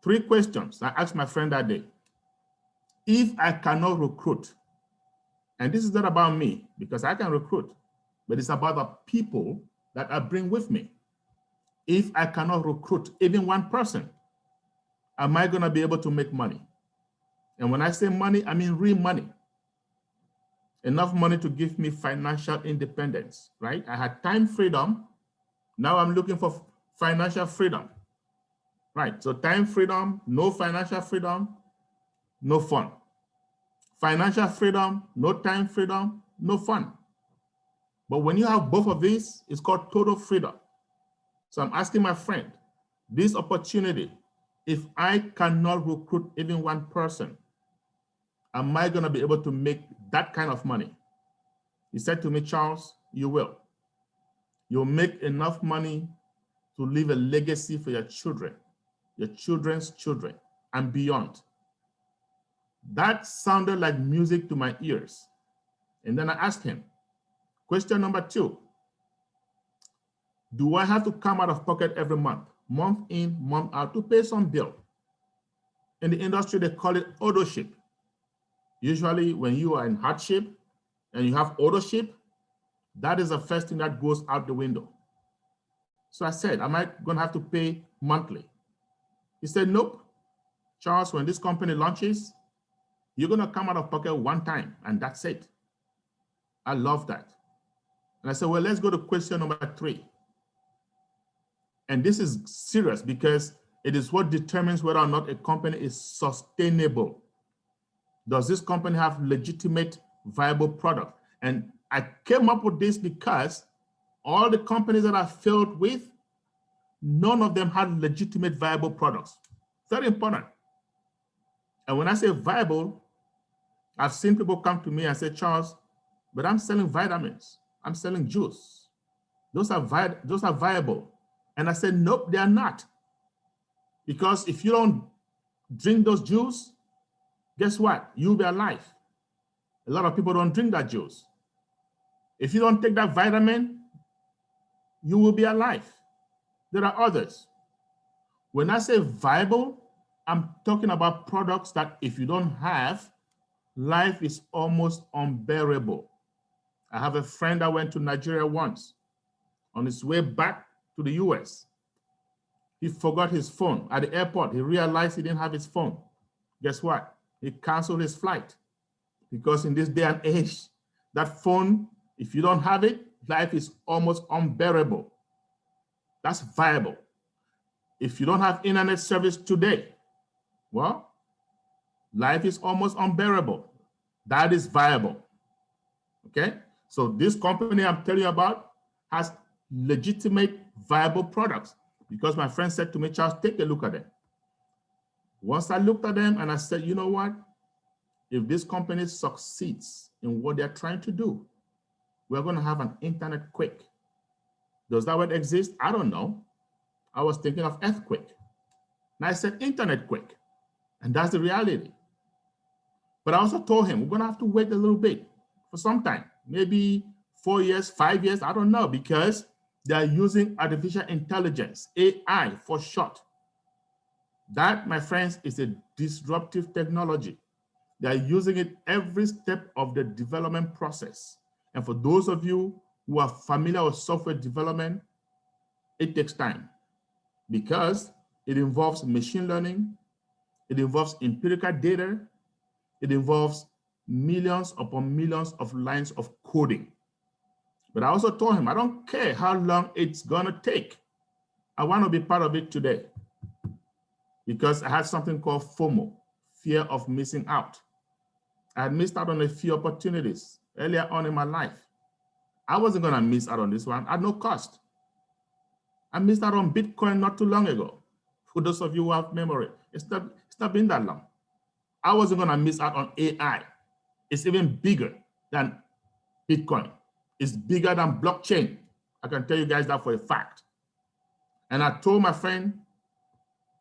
3 questions I asked my friend that day. If I cannot recruit, and this is not about me because I can recruit, but it's about the people that I bring with me. If I cannot recruit even one person, am I going to be able to make money? And when I say money, I mean real money. Enough money to give me financial independence, right? I had time freedom. Now I'm looking for financial freedom, right? So time freedom, no financial freedom, no fun. Financial freedom, no time freedom, no fun. But when you have both of these, it's called total freedom. So I'm asking my friend, this opportunity, if I cannot recruit even one person, am I going to be able to make that kind of money? He said to me, Charles, you will. You'll make enough money to leave a legacy for your children, your children's children, and beyond. That sounded like music to my ears. And then I asked him, question number 2, do I have to come out of pocket every month in, month out, to pay some bill? In the industry, they call it auto-ship. Usually when you are in hardship and you have auto-ship, that is the first thing that goes out the window. So I said, am I going to have to pay monthly? He said, nope. Charles, when this company launches, you're going to come out of pocket one time, and that's it. I love that. And I said, well, let's go to question number 3. And this is serious because it is what determines whether or not a company is sustainable. Does this company have legitimate, viable product? And I came up with this because all the companies that I failed with, none of them had legitimate, viable products. Very important. And when I say viable, I've seen people come to me and say, Charles, but I'm selling vitamins. I'm selling juice. Those are viable. And I said, nope, they are not. Because if you don't drink those juice, guess what? You'll be alive. A lot of people don't drink that juice. If you don't take that vitamin, you will be alive. There are others. When I say viable, I'm talking about products that if you don't have, life is almost unbearable. I have a friend that went to Nigeria once. On his way back to the US, he forgot his phone. At the airport, he realized he didn't have his phone. Guess what? He canceled his flight. Because in this day and age, that phone, if you don't have it, life is almost unbearable. That's viable. If you don't have internet service today, well, life is almost unbearable. That is viable. Okay? So this company I'm telling you about has legitimate, viable products. Because my friend said to me, Charles, take a look at them. Once I looked at them and I said, you know what? If this company succeeds in what they're trying to do, we're going to have an internet quake. Does that word exist? I don't know. I was thinking of earthquake. And I said internet quake. And that's the reality. But I also told him, we're going to have to wait a little bit for some time, maybe 4 years, 5 years, I don't know, because they are using artificial intelligence, AI for short. That, my friends, is a disruptive technology. They are using it every step of the development process. And for those of you who are familiar with software development, it takes time because it involves machine learning, it involves empirical data, it involves millions upon millions of lines of coding. But I also told him, I don't care how long it's gonna take. I wanna be part of it today because I had something called FOMO, fear of missing out. I had missed out on a few opportunities earlier on in my life. I wasn't gonna miss out on this one at no cost. I missed out on Bitcoin not too long ago. For those of you who have memory, it's not been that long. I wasn't gonna miss out on AI. It's even bigger than Bitcoin. It's bigger than blockchain. I can tell you guys that for a fact. And I told my friend,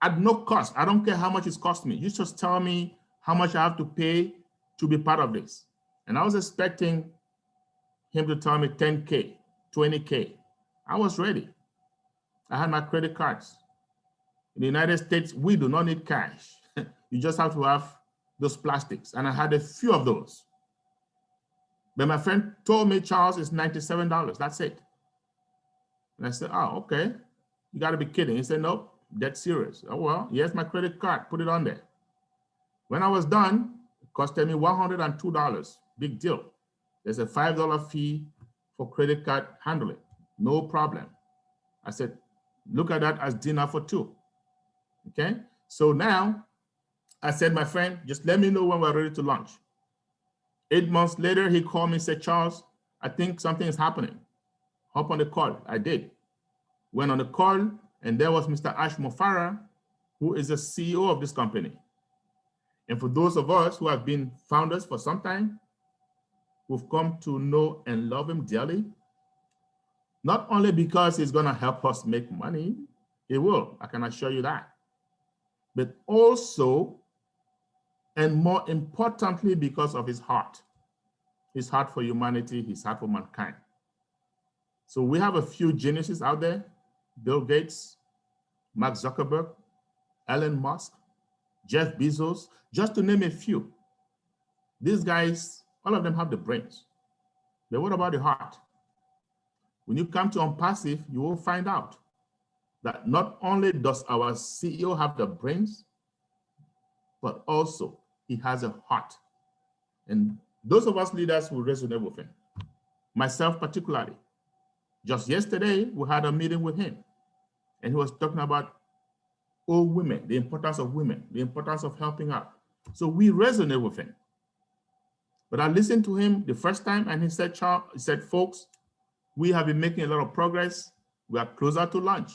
at no cost, I don't care how much it's cost me. You just tell me how much I have to pay to be part of this. And I was expecting him to tell me 10K, 20K. I was ready. I had my credit cards. In the United States, we do not need cash. You just have to have those plastics. And I had a few of those. But my friend told me, Charles, it's $97. That's it. And I said, oh, okay. You got to be kidding. He said, nope, that's serious. Oh, well, here's my credit card. Put it on there. When I was done, it costed me $102. Big deal. There's a $5 fee for credit card handling. No problem. I said, look at that as dinner for two. Okay. So now I said, my friend, just let me know when we're ready to launch. 8 months later, he called me and said, Charles, I think something is happening. Hop on the call. I did. Went on the call, and there was Mr. Ash Mofara, who is the CEO of this company. And for those of us who have been founders for some time, who've come to know and love him dearly, not only because he's going to help us make money, he will, I can assure you that, but also, and more importantly, because of his heart for humanity, his heart for mankind. So we have a few geniuses out there: Bill Gates, Mark Zuckerberg, Elon Musk, Jeff Bezos, just to name a few. These guys, all of them have the brains. But what about the heart? When you come to OnPassive, you will find out that not only does our CEO have the brains, but also he has a heart. And those of us leaders will resonate with him. Myself particularly. Just yesterday, we had a meeting with him, and he was talking about all women, the importance of women, the importance of helping out. So we resonate with him. But I listened to him the first time, and he said, Charles, he said, folks, we have been making a lot of progress. We are closer to launch.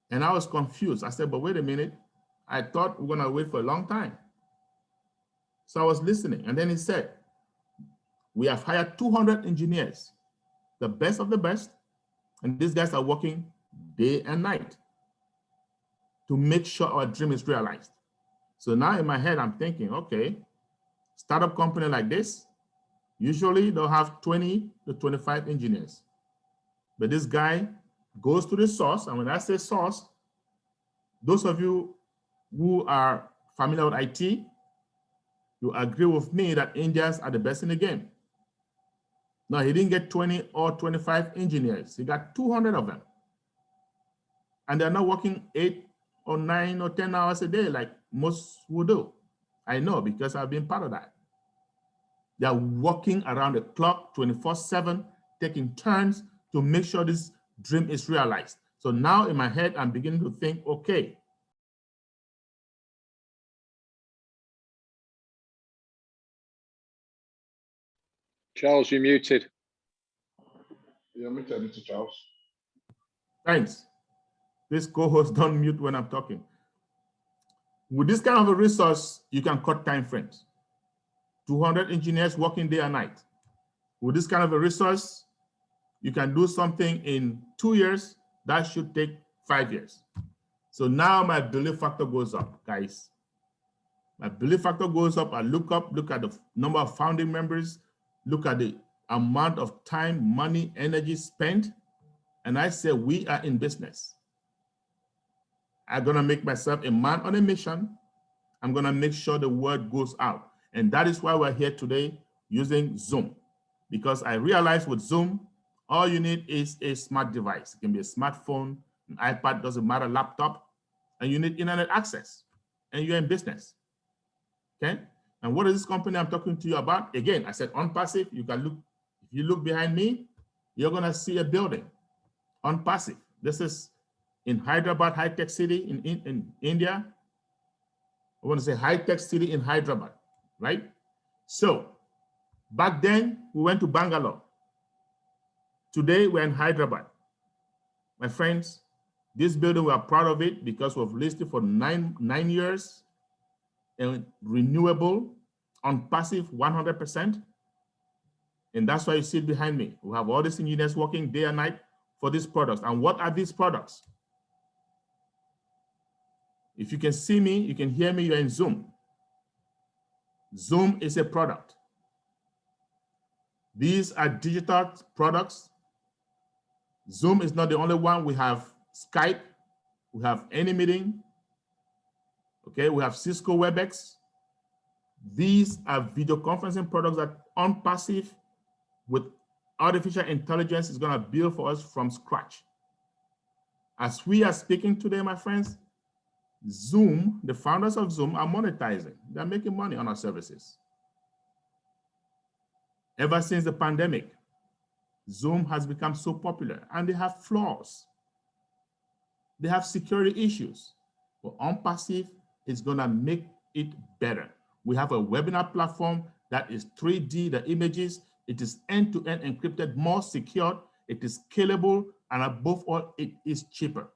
And I was confused. I said, but wait a minute. I thought we were going to wait for a long time. So I was listening. And then he said, we have hired 200 engineers, the best of the best. And these guys are working day and night to make sure our dream is realized. So now in my head, I'm thinking, okay, startup company like this, usually they'll have 20 to 25 engineers. But this guy goes to the source. And when I say source, those of you who are familiar with IT, you agree with me that Indians are the best in the game. No, he didn't get 20 or 25 engineers. He got 200 of them. And they're not working 8 or 9 or 10 hours a day like most would do. I know because I've been part of that. They're working around the clock 24/7, taking turns to make sure this dream is realized. So now in my head, I'm beginning to think, okay. Charles, you're muted. Yeah, me tell Mr. Charles. Thanks. This co-host don't mute when I'm talking. With this kind of a resource, you can cut time frames. 200 engineers working day and night. With this kind of a resource, you can do something in 2 years. That should take 5 years. So now my belief factor goes up, guys. My belief factor goes up. I look at the number of founding members, look at the amount of time, money, energy spent, and I say we are in business. I'm gonna make myself a man on a mission. I'm gonna make sure the word goes out. And that is why we're here today using Zoom. Because I realize with Zoom, all you need is a smart device. It can be a smartphone, an iPad, doesn't matter, laptop, and you need internet access, and you're in business, okay? And what is this company I'm talking to you about? Again, I said OnPassive. You can look, if you look behind me, you're gonna see a building, OnPassive. This is in Hyderabad, high-tech city in India. I want to say high-tech city in Hyderabad, right? So back then, we went to Bangalore. Today, we're in Hyderabad. My friends, this building, we are proud of it because we've listed for nine years and renewable, OnPassive 100%. And that's why you see it behind me. We have all these engineers working day and night for these products. And what are these products? If you can see me, you can hear me, you're in Zoom. Zoom is a product. These are digital products. Zoom is not the only one. We have Skype, We have AnyMeeting. Okay, we have Cisco WebEx. These are video conferencing products that OnPassive with artificial intelligence is going to build for us from scratch. As we are speaking today, my friends, Zoom, the founders of Zoom are monetizing. They're making money on our services. Ever since the pandemic, Zoom has become so popular, and they have flaws. They have security issues, but OnPassive is going to make it better. We have a webinar platform that is 3D, the images, it is end-to-end encrypted, more secure, it is scalable, and above all, it is cheaper.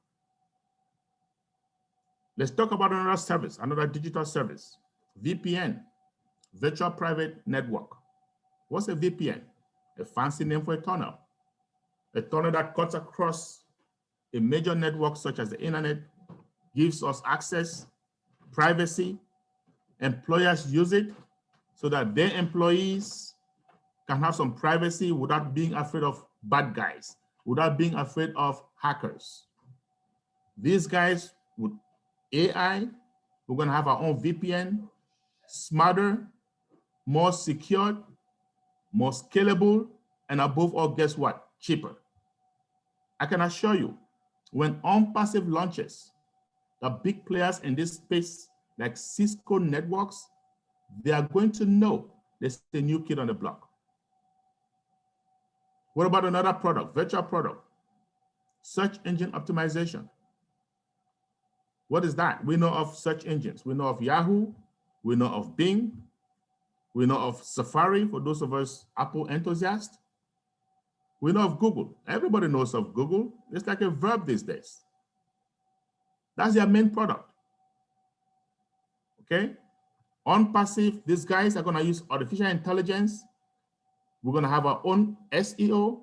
Let's talk about another service, another digital service, VPN, Virtual Private Network. What's a VPN? A fancy name for a tunnel. A tunnel that cuts across a major network such as the internet, gives us access, privacy. Employers use it so that their employees can have some privacy without being afraid of bad guys, without being afraid of hackers. These guys with AI, we're going to have our own VPN, smarter, more secure, more scalable, and above all, guess what? Cheaper. I can assure you, when OnPassive launches, the big players in this space like Cisco Networks, they are going to know there's a new kid on the block. What about another product, virtual product? Search engine optimization. What is that? We know of search engines. We know of Yahoo. We know of Bing. We know of Safari, for those of us Apple enthusiasts. We know of Google. Everybody knows of Google. It's like a verb these days. That's their main product. Okay? OnPassive, these guys are going to use artificial intelligence. We're going to have our own SEO.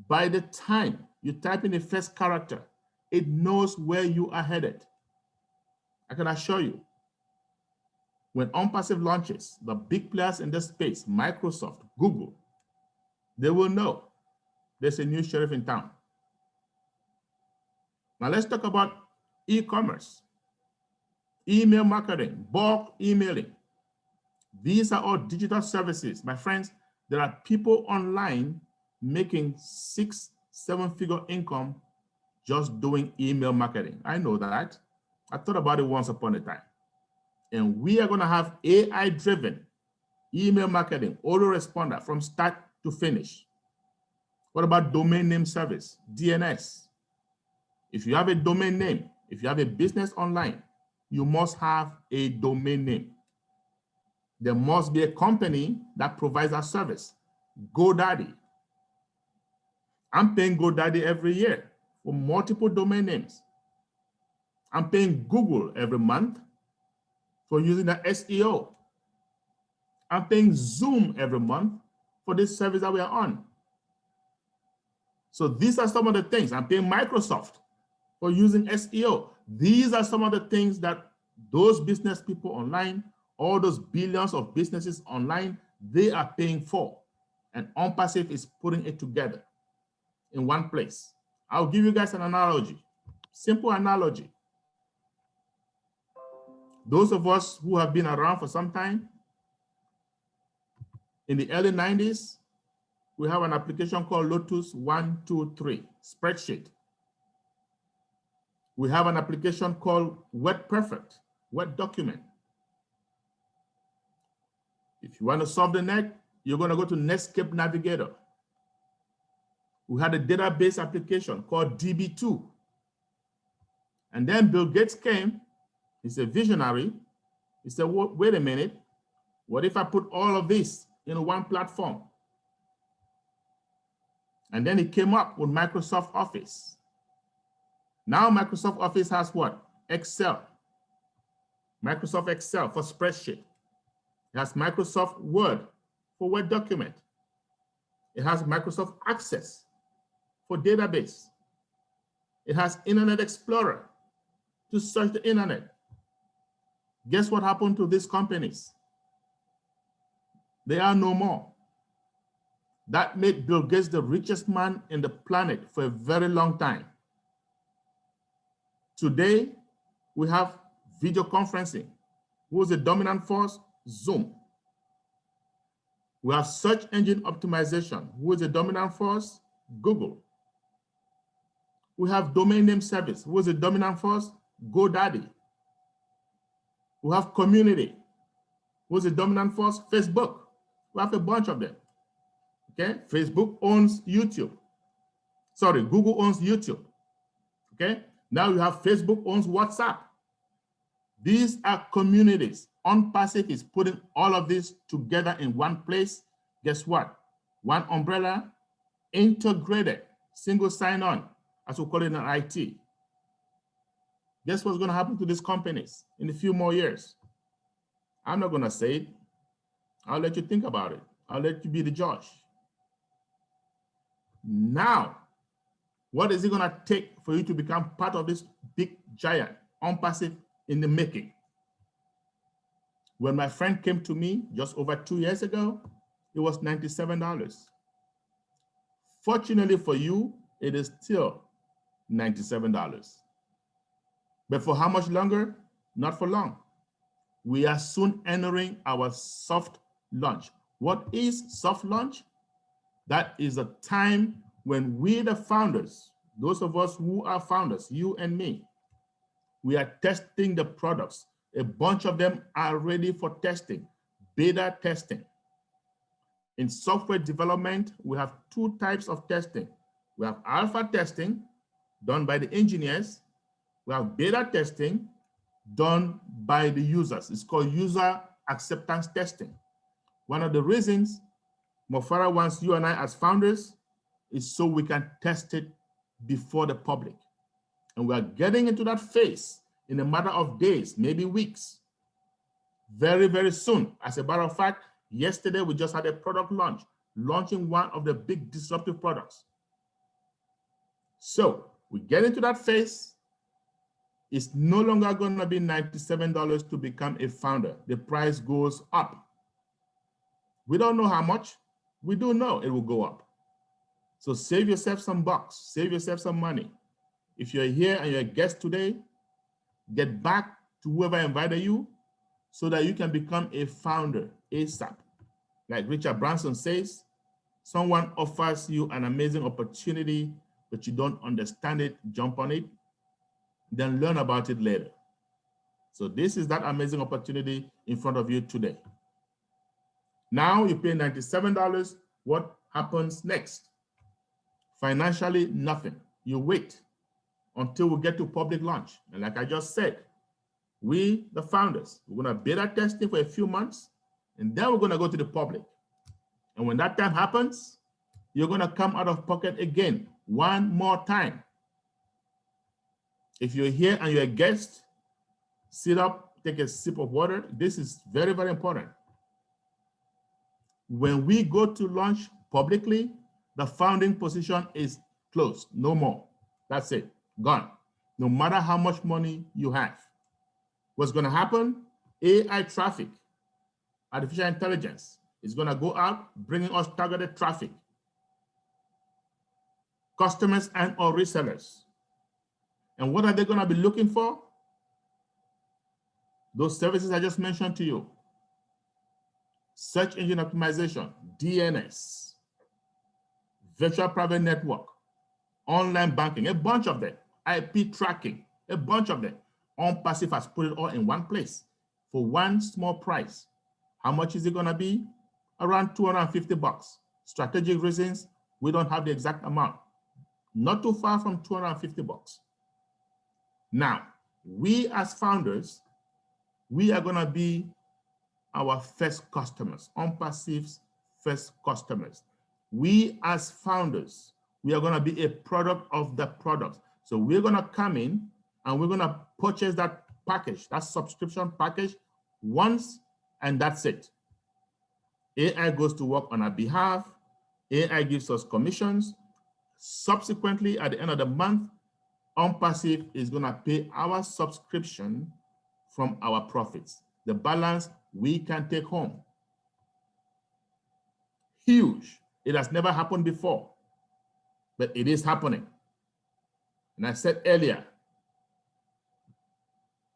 By the time you type in the first character, it knows where you are headed. I can assure you, when OnPassive launches, the big players in this space, Microsoft, Google, they will know there's a new sheriff in town. Now let's talk about e-commerce, email marketing, bulk emailing. These are all digital services. My friends, there are people online making 6-7 figure income just doing email marketing. I know that. I thought about it once upon a time. And we are going to have AI-driven email marketing, autoresponder from start to finish. What about domain name service, DNS? If you have a domain name, if you have a business online, you must have a domain name. There must be a company that provides that service. GoDaddy. I'm paying GoDaddy every year for multiple domain names. I'm paying Google every month for using the SEO. I'm paying Zoom every month for this service that we are on. So these are some of the things. I'm paying Microsoft for using SEO. These are some of the things that those business people online, all those billions of businesses online, they are paying for. And OnPassive is putting it together in one place. I'll give you guys an analogy, simple analogy. Those of us who have been around for some time, in the early 90s, we have an application called Lotus 123 spreadsheet. We have an application called WordPerfect, Word Document. If you want to solve the net, you're going to go to Netscape Navigator. We had a database application called DB2. And then Bill Gates came. He's a visionary. He said, wait a minute. What if I put all of this in one platform? And then he came up with Microsoft Office. Now Microsoft Office has what? Excel. Microsoft Excel for spreadsheet. It has Microsoft Word for Word document. It has Microsoft Access for database. It has Internet Explorer to search the internet. Guess what happened to these companies? They are no more. That made Bill Gates the richest man in the planet for a very long time. Today, we have video conferencing. Who is the dominant force? Zoom. We have search engine optimization. Who is the dominant force? Google. We have domain name service. Who is the dominant force? GoDaddy. We have community. Who is the dominant force? Facebook. We have a bunch of them. Okay, Facebook owns YouTube. Sorry, Google owns YouTube. Okay, now you have Facebook owns WhatsApp. These are communities. OnPassive is putting all of this together in one place. Guess what? One umbrella, integrated, single sign-on, as we call it in IT. Guess what's going to happen to these companies in a few more years? I'm not going to say it. I'll let you think about it. I'll let you be the judge. Now, what is it going to take for you to become part of this big giant, OnPassive in the making? When my friend came to me just over 2 years ago, it was $97. Fortunately for you, it is still $97. But for how much longer? Not for long. We are soon entering our soft launch. What is soft launch? That is a time when we, the founders, those of us who are founders, you and me, we are testing the products. A bunch of them are ready for testing, beta testing. In software development, we have two types of testing. We have alpha testing done by the engineers. We have beta testing done by the users. It's called user acceptance testing. One of the reasons Mofara wants you and I as founders is so we can test it before the public. And we are getting into that phase in a matter of days, maybe weeks, very, very soon. As a matter of fact, yesterday we just had a product launch, launching one of the big disruptive products. So we get into that phase. It's no longer going to be $97 to become a founder. The price goes up. We don't know how much. We do know it will go up. So save yourself some bucks, save yourself some money. If you're here and you're a guest today, get back to whoever invited you so that you can become a founder ASAP. Like Richard Branson says, someone offers you an amazing opportunity, but you don't understand it, jump on it, then learn about it later. So this is that amazing opportunity in front of you today. Now you pay $97. What happens next? Financially, nothing. You wait until we get to public launch. And like I just said, we, the founders, we're going to beta testing for a few months, and then we're going to go to the public. And when that time happens, you're going to come out of pocket again, one more time. If you're here and you're a guest, sit up, take a sip of water. This is very, very important. When we go to launch publicly, the founding position is closed, no more. That's it, gone. No matter how much money you have. What's going to happen? AI traffic, artificial intelligence, is going to go out, bringing us targeted traffic. Customers and or resellers. And what are they going to be looking for? Those services I just mentioned to you. Search engine optimization, DNS, virtual private network, online banking, a bunch of them, IP tracking, a bunch of them. OnPassive has put it all in one place for one small price. How much is it going to be? Around $250. Strategic reasons, we don't have the exact amount. Not too far from $250. Now, we as founders, we are going to be our first customers, OnPassive's first customers. We as founders, we are going to be a product of the product. So we're going to come in and we're going to purchase that package, that subscription package once, and that's it. AI goes to work on our behalf. AI gives us commissions. Subsequently, at the end of the month, OnPassive is going to pay our subscription from our profits. The balance we can take home. Huge. It has never happened before, but it is happening. And I said earlier,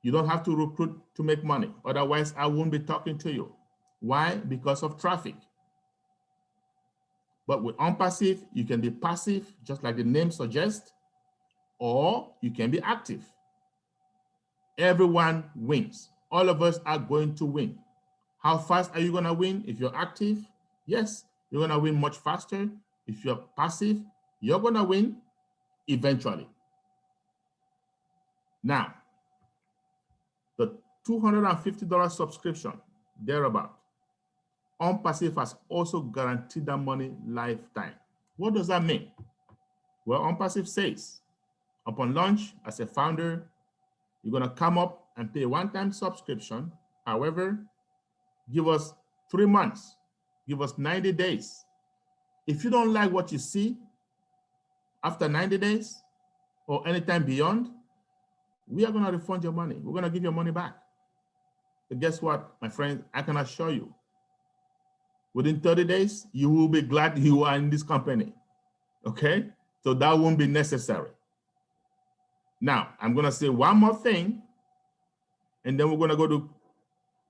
You don't have to recruit to make money. Otherwise, I won't be talking to you. Why? Because of traffic. But with OnPassive, you can be passive, just like the name suggests, or you can be active. Everyone wins. All of us are going to win. How fast are you going to win? If you're active, yes, you're going to win much faster. If you're passive, you're going to win eventually. Now, the $250 subscription, thereabout, OnPassive has also guaranteed that money lifetime. What does that mean? Well, OnPassive says, upon launch as a founder, you're going to come up and pay a one-time subscription. However, give us 3 months, give us 90 days. If you don't like what you see after 90 days or anytime beyond, we are going to refund your money. We're going to give your money back. But guess what, my friend? I can assure you, within 30 days, you will be glad you are in this company. Okay? So that won't be necessary. Now, I'm going to say one more thing, and then we're going to go to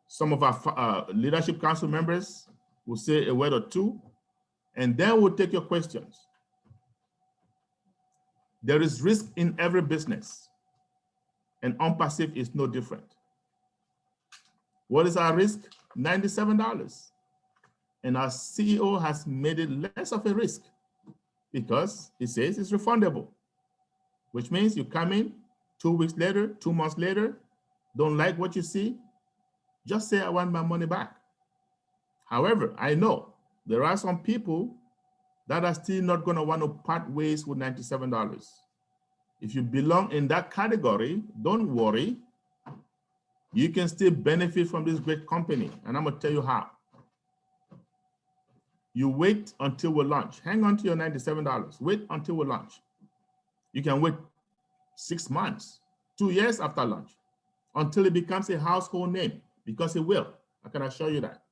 some of our Leadership Council members. We'll say a word or two, and then we'll take your questions. There is risk in every business, and OnPassive is no different. What is our risk? $97. And our CEO has made it less of a risk because he says it's refundable, which means you come in 2 weeks later, 2 months later, don't like what you see, just say, I want my money back. However, I know there are some people that are still not going to want to part ways with $97. If you belong in that category, don't worry. You can still benefit from this great company. And I'm going to tell you how. You wait until we launch. Hang on to your $97. Wait until we launch. You can wait 6 months, 2 years after launch, until it becomes a household name, because it will. I can assure you that.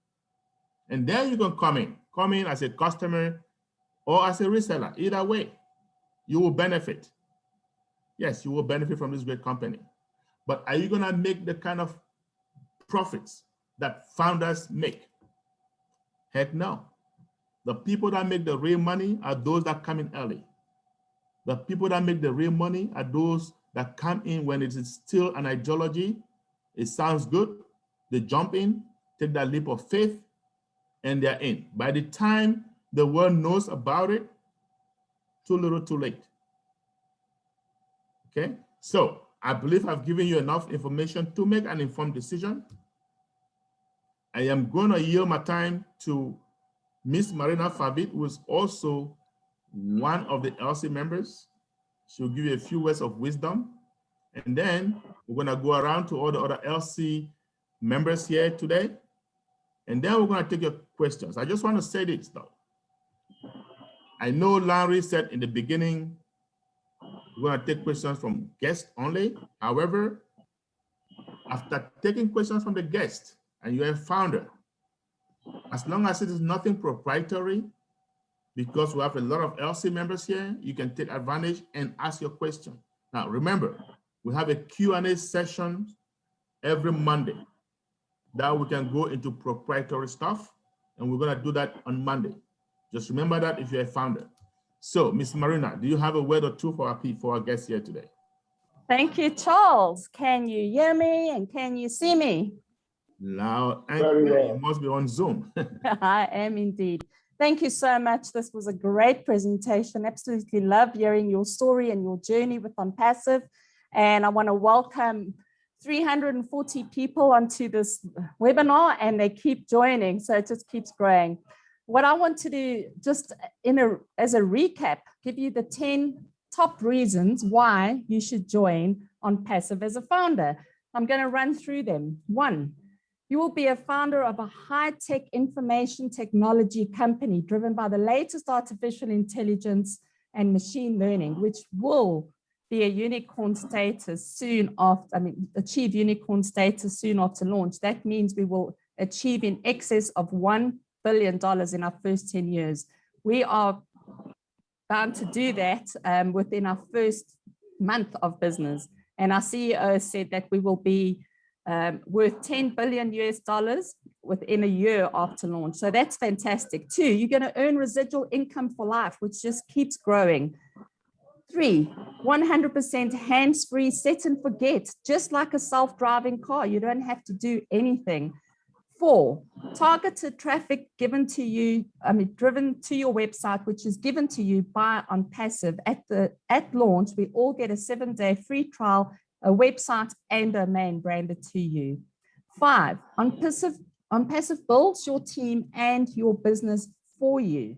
And then you can come in as a customer or as a reseller. Either way, you will benefit. Yes, you will benefit from this great company. But are you going to make the kind of profits that founders make? Heck no. The people that make the real money are those that come in early. The people that make the real money are those that come in when it is still an ideology. It sounds good. They jump in, take that leap of faith, and they're in. By the time the world knows about it, too little, too late. Okay? So I believe I've given you enough information to make an informed decision. I am going to yield my time to Miss Marina Favit, who is also one of the LC members. She'll give you a few words of wisdom. And then we're going to go around to all the other LC members here today. And then we're going to take your questions. I just want to say this, though. I know Larry said in the beginning, we're going to take questions from guests only. However, after taking questions from the guest and you're a founder, as long as it is nothing proprietary, because we have a lot of LC members here, you can take advantage and ask your question. Now, remember, we have a Q&A session every Monday that we can go into proprietary stuff, and we're going to do that on Monday. Just remember that if you're a founder. So, Ms. Marina, do you have a word or two for our guests here today? Thank you, Charles. Can you hear me and can you see me? Loud and clear. You must be on Zoom. I am indeed. Thank you so much. This was a great presentation. Absolutely love hearing your story and your journey with OnPassive. And I want to welcome 340 people onto this webinar, and they keep joining, so it just keeps growing. What I want to do, just as a recap, give you the 10 top reasons why you should join OnPassive as a founder. I'm going to run through them. 1, you will be a founder of a high-tech information technology company driven by the latest artificial intelligence and machine learning, which will be a unicorn status soon after, achieve unicorn status soon after launch. That means we will achieve in excess of $1 billion in our first 10 years. We are bound to do that within our first month of business. And our CEO said that we will be worth 10 billion US dollars within a year after launch. So that's fantastic. 2, you're going to earn residual income for life, which just keeps growing. 3, 100% hands-free, set and forget, just like a self-driving car. You don't have to do anything. 4, targeted traffic given to you, driven to your website, which is given to you by OnPassive. At launch, we all get a 7-day free trial, a website and a domain branded to you. 5, OnPassive builds your team and your business for you.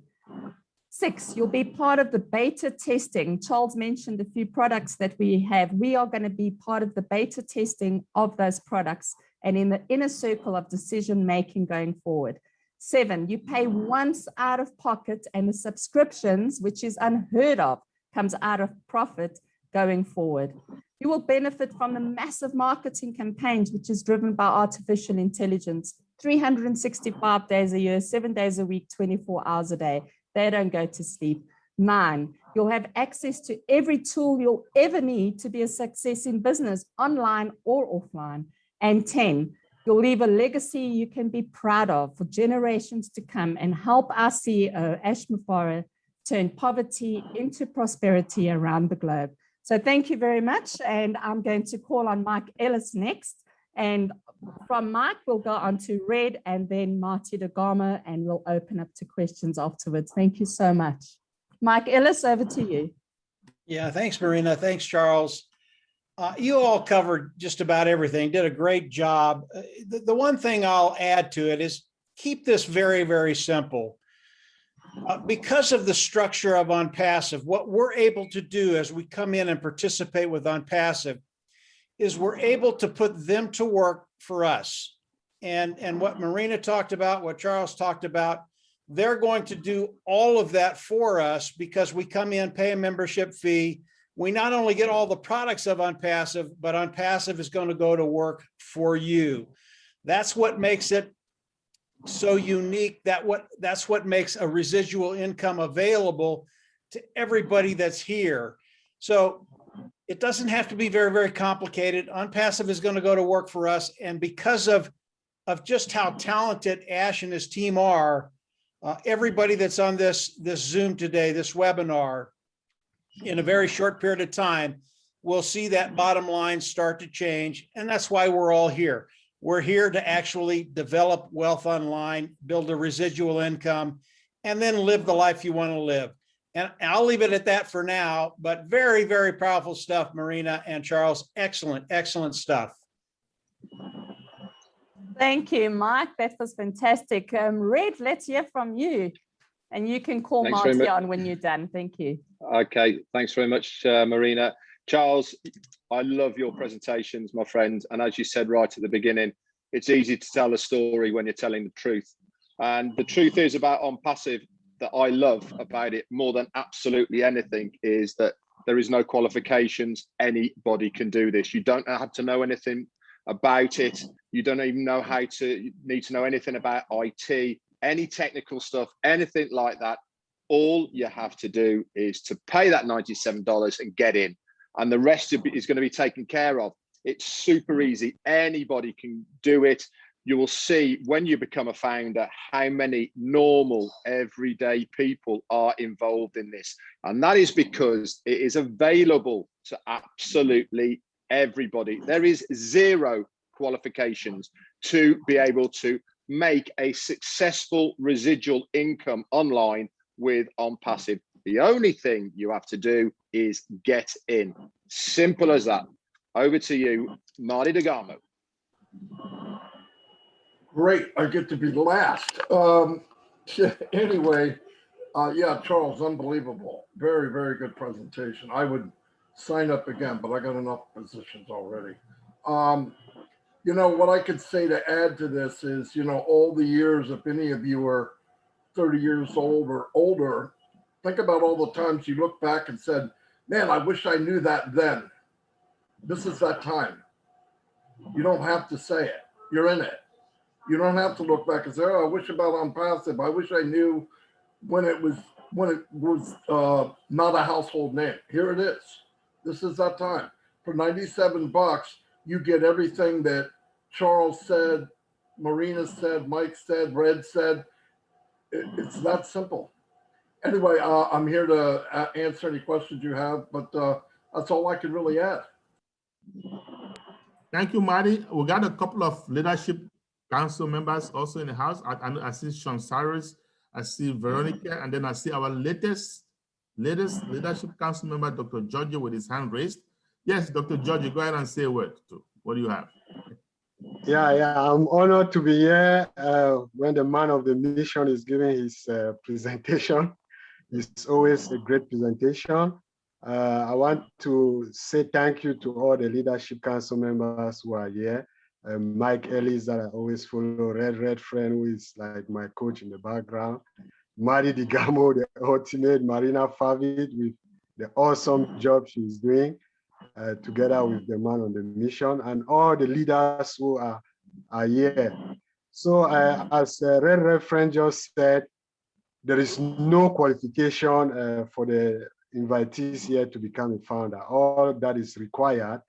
6, you'll be part of the beta testing. Charles mentioned a few products that we have. We are going to be part of the beta testing of those products and in the inner circle of decision making going forward. 7, you pay once out of pocket and the subscriptions, which is unheard of, comes out of profit going forward. You will benefit from the massive marketing campaigns, which is driven by artificial intelligence, 365 days a year, 7 days a week, 24 hours a day. They don't go to sleep. 9, you'll have access to every tool you'll ever need to be a success in business, online or offline. And 10, you'll leave a legacy you can be proud of for generations to come and help our CEO, Ash Mufareh, turn poverty into prosperity around the globe. So thank you very much. And I'm going to call on Mike Ellis next. And from Mike, we'll go on to Red and then Marty DeGarmo, and we'll open up to questions afterwards. Thank you so much. Mike Ellis, over to you. Yeah, thanks, Marina. Thanks, Charles. You all covered just about everything, did a great job. The one thing I'll add to it is keep this very, very simple. Because of the structure of OnPassive, what we're able to do as we come in and participate with OnPassive is we're able to put them to work for us. And what Marina talked about, what Charles talked about, they're going to do all of that for us because we come in, pay a membership fee. We not only get all the products of OnPassive, but OnPassive is going to go to work for you. That's what makes it so unique. That's what makes a residual income available to everybody that's here. So it doesn't have to be very, very complicated. OnPassive is going to go to work for us. And because of just how talented Ash and his team are, everybody that's on this Zoom today, this webinar, in a very short period of time, we'll see that bottom line start to change. And that's why we're all here. We're here to actually develop wealth online, build a residual income, and then live the life you want to live. And I'll leave it at that for now, but very, very powerful stuff, Marina and Charles. Excellent, excellent stuff. Thank you, Mike. That was fantastic. Red, let's hear from you. And you can call Marty on when you're done. Thank you. Okay, thanks very much, Marina. Charles, I love your presentations, my friend. And as you said right at the beginning, it's easy to tell a story when you're telling the truth. And the truth is about OnPassive that I love about it more than absolutely anything is that there is no qualifications. Anybody can do this. You don't have to know anything about it. You don't even know need to know anything about IT, any technical stuff, anything like that. All you have to do is to pay that $97 and get in. And the rest is going to be taken care of. It's super easy. Anybody can do it. You will see when you become a founder how many normal, everyday people are involved in this. And that is because it is available to absolutely everybody. There is zero qualifications to be able to make a successful residual income online with OnPassive. The only thing you have to do is get in. Simple as that. Over to you, Marty DeGarmo. Great, I get to be last. Anyway, yeah, Charles, unbelievable. Very, very good presentation. I would sign up again, but I got enough positions already. You know, what I could say to add to this is, you know, all the years, if any of you are 30 years old or older, think about all the times you look back and said, man, I wish I knew that then. This is that time. You don't have to say it. You're in it. You don't have to look back and say, oh, I wish about OnPassive. I wish I knew when it was not a household name. Here it is. This is that time. For 97 bucks, you get everything that Charles said, Marina said, Mike said, Red said. It's that simple. Anyway, I'm here to answer any questions you have, but that's all I can really add. Thank you, Marty. We got a couple of leadership council members also in the house. I see Sean Cyrus, I see Veronica, and then I see our latest leadership council member, Dr. Georgie, with his hand raised. Yes, Dr. Georgie, go ahead and say a word too. What do you have? Yeah, I'm honored to be here when the man of the mission is giving his presentation. It's always a great presentation. I want to say thank you to all the leadership council members who are here. Mike Ellis that I always follow, Red Friend, who is like my coach in the background. Mari Digamo, the ultimate, Marina Favid with the awesome job she's doing together with the man on the mission, and all the leaders who are here. So as Red Friend just said, there is no qualification for the invitees here to become a founder. All that is required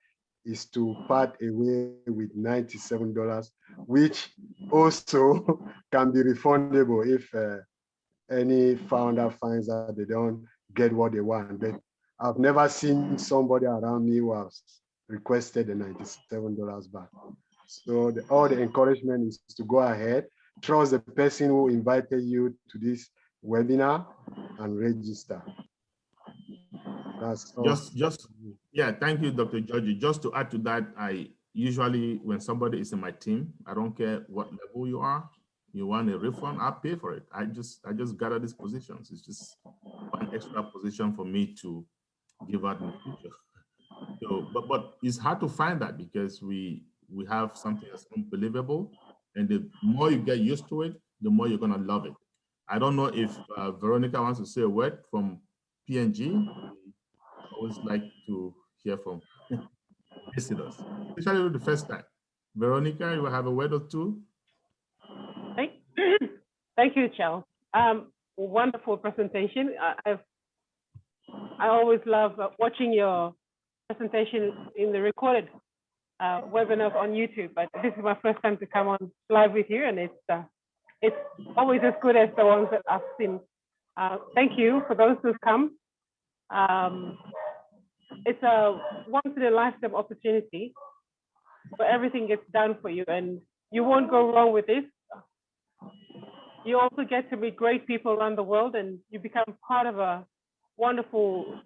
is to part away with $97, which also can be refundable if any founder finds that they don't get what they want. But I've never seen somebody around me who has requested the $97 back. So all the encouragement is to go ahead, trust the person who invited you to this webinar and register. That's all. Yeah, thank you, Dr. Georgie. Just to add to that, I usually, when somebody is in my team, I don't care what level you are, you want a refund, I'll pay for it. I just gather these positions. It's just one extra position for me to give out in the future. So, but it's hard to find that because we have something that's unbelievable, and the more you get used to it, the more you're gonna love it. I don't know if Veronica wants to say a word from PNG. I always like to hear from visitors, especially the first time. Veronica, you will have a word or two? Thank you, Charles. Wonderful presentation. I always love watching your presentation in the recorded webinars on YouTube, but this is my first time to come on live with you, and it's always as good as the ones that I've seen. Thank you for those who've come. It's a once in a lifetime opportunity where everything gets done for you, and you won't go wrong with this. You also get to meet great people around the world, and you become part of a wonderful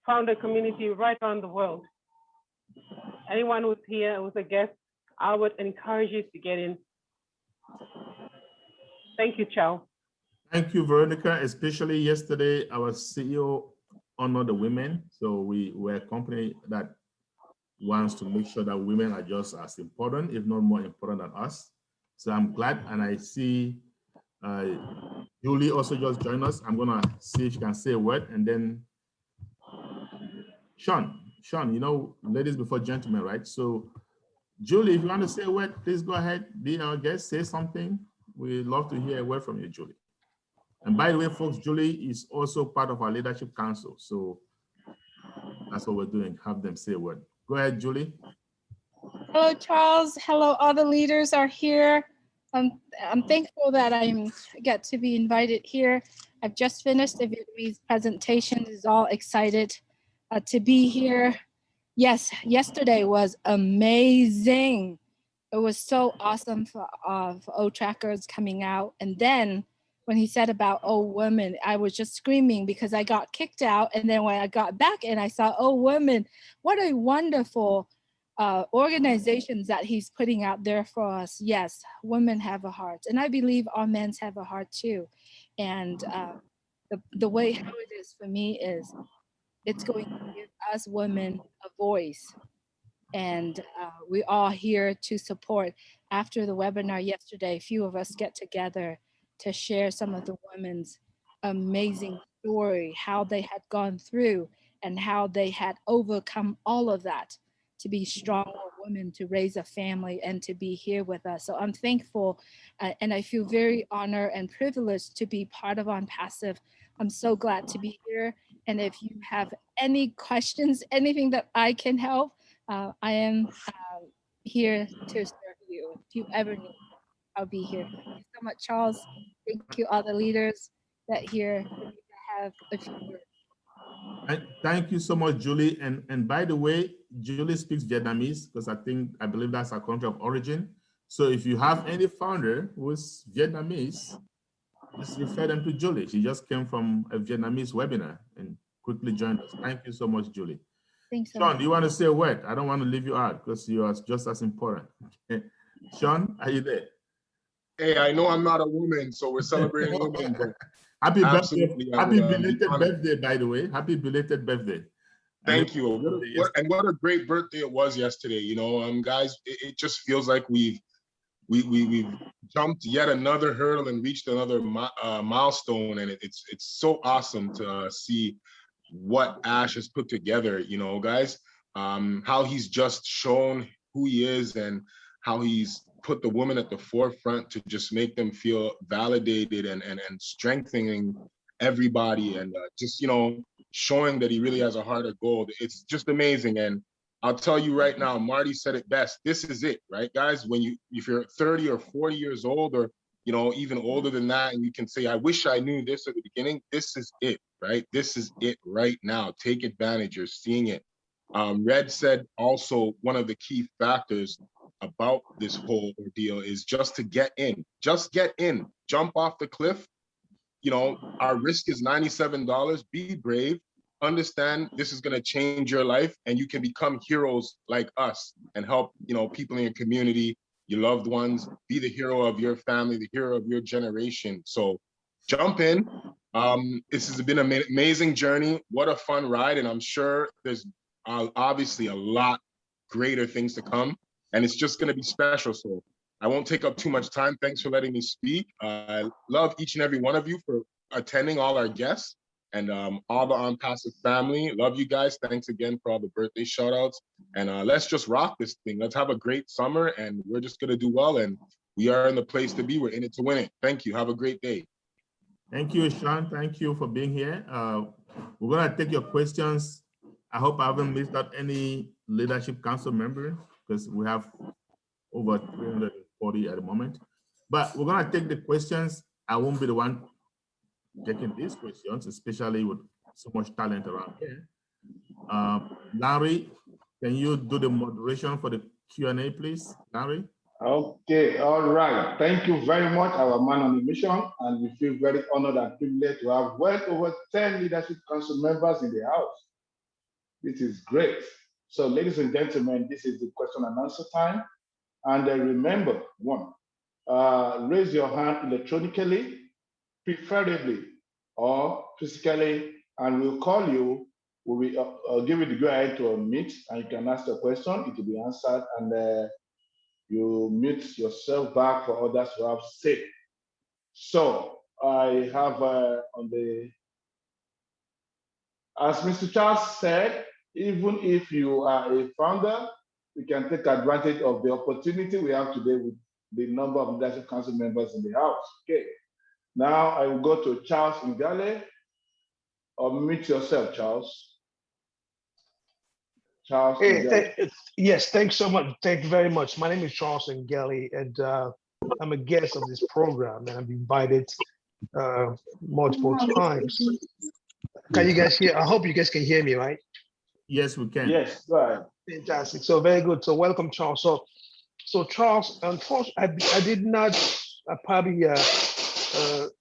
founder community right around the world. Anyone who's here, who's a guest, I would encourage you to get in. Thank you, Charles. Thank you, Veronica. Especially yesterday, our CEO honored the women. So we're a company that wants to make sure that women are just as important, if not more important than us. So I'm glad, and I see Julie also just joined us. I'm gonna see if she can say a word, and then Sean, you know, ladies before gentlemen, right? So Julie, if you want to say a word, please go ahead, be our guest, say something. We'd love to hear a word from you, Julie. And by the way, folks, Julie is also part of our leadership council. So that's what we're doing, have them say a word. Go ahead, Julie. Hello, Charles. Hello, all the leaders are here. I'm thankful that I get to be invited here. I've just finished the Vietnamese presentation. Is all excited to be here. Yes, yesterday was amazing. It was so awesome for O-Trackers coming out. And then when he said about women, I was just screaming because I got kicked out. And then when I got back and I saw women, what a wonderful organizations that he's putting out there for us. Yes, women have a heart, and I believe all men have a heart too. And the way how it is for me is it's going to give us women a voice, and we all here to support. After the webinar yesterday, a few of us get together to share some of the women's amazing story, how they had gone through and how they had overcome all of that to be strong women, to raise a family, and to be here with us. So I'm thankful, and I feel very honored and privileged to be part of On Passive. I'm so glad to be here. And if you have any questions, anything that I can help, I am here to serve you. If you ever need, I'll be here. Thank you so much, Charles. Thank you, all the leaders that here have a few words. Thank you so much, Julie. And by the way, Julie speaks Vietnamese because I believe that's her country of origin. So if you have any founder who's Vietnamese, just refer them to Julie. She just came from a Vietnamese webinar and quickly joined us. Thank you so much, Julie. Thanks so Sean, much. do you want to say a word? I don't want to leave you out because you are just as important. Sean, are you there? Hey, I know I'm not a woman, so we're celebrating women, but Happy birthday. absolutely, I Happy would, belated honored. birthday, by the way. Happy belated birthday. Thank you. What a great birthday it was yesterday. You know, guys, it just feels like we've jumped yet another hurdle and reached another milestone, and it's so awesome to see what Ash has put together. You know, guys, how he's just shown who he is and how he's put the woman at the forefront to just make them feel validated and strengthening everybody, and just, you know, showing that he really has a heart of gold. It's just amazing. And I'll tell you right now, Marty said it best. This is it, right, guys? If you're 30 or 40 years old, or, you know, even older than that, and you can say, I wish I knew this at the beginning, this is it, right? This is it right now. Take advantage. You're seeing it. Red said also one of the key factors about this whole ordeal is just to get in. Just get in. Jump off the cliff. You know, our risk is $97. Be brave. Understand this is going to change your life, and you can become heroes like us and help, you know, people in your community, your loved ones. Be the hero of your family, the hero of your generation. So jump in. This has been an amazing journey. What a fun ride. And I'm sure there's obviously a lot greater things to come, and it's just going to be special. So I won't take up too much time. Thanks for letting me speak. I love each and every one of you for attending, all our guests, and all the On Passive family. Love you guys. Thanks again for all the birthday shout outs. And let's just rock this thing. Let's have a great summer, and we're just going to do well. And we are in the place to be. We're in it to win it. Thank you. Have a great day. Thank you, Sean. Thank you for being here. We're going to take your questions. I hope I haven't missed out any Leadership Council member, because we have over 340 at the moment. But we're going to take the questions. I won't be the one taking these questions, especially with so much talent around here. Larry, can you do the moderation for the Q&A, please, Larry? Okay, all right. Thank you very much, our man on the mission. And we feel very honored and privileged to have well over 10 Leadership Council members in the house. This is great. So, ladies and gentlemen, this is the question and answer time. And remember, one, raise your hand electronically, preferably, or physically, and we'll call you. We will give you the go ahead to unmute, and you can ask the question. It will be answered, and you mute yourself back for others to have say. So I have as Mr. Charles said, even if you are a founder, you can take advantage of the opportunity we have today with the number of Leadership Council members in the house. Okay. Now I will go to Charles Ngale. Unmute yourself, Charles. Charles. Hey, yes, thanks so much. Thank you very much. My name is Charles Ngale, and I'm a guest of this program, and I've been invited multiple times. Can you guys hear? I hope you guys can hear me, right? Yes, we can. Yes, go ahead. Fantastic. So very good. So welcome, Charles. So Charles, unfortunately, I did not. I probably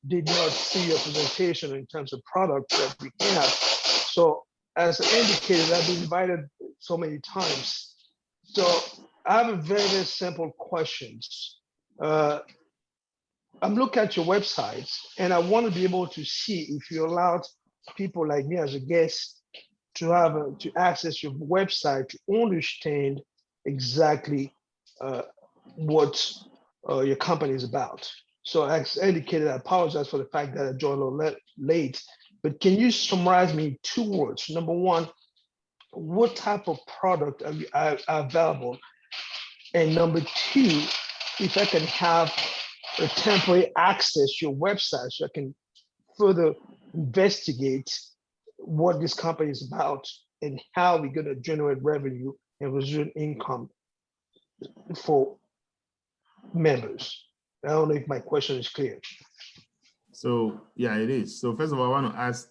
did not see your presentation in terms of products that we have. So as indicated, I've been invited so many times. So I have a very, very simple questions. I'm looking at your websites, and I want to be able to see if you allowed people like me as a guest to have to access your website to understand exactly what your company is about. So as indicated, I apologize for the fact that I joined a little late, but can you summarize me 2 words? Number one, what type of product are available? And number two, if I can have a temporary access to your website so I can further investigate what this company is about and how we're going to generate revenue and residual income for members. I don't know if my question is clear. So yeah, it is. So first of all, I want to ask,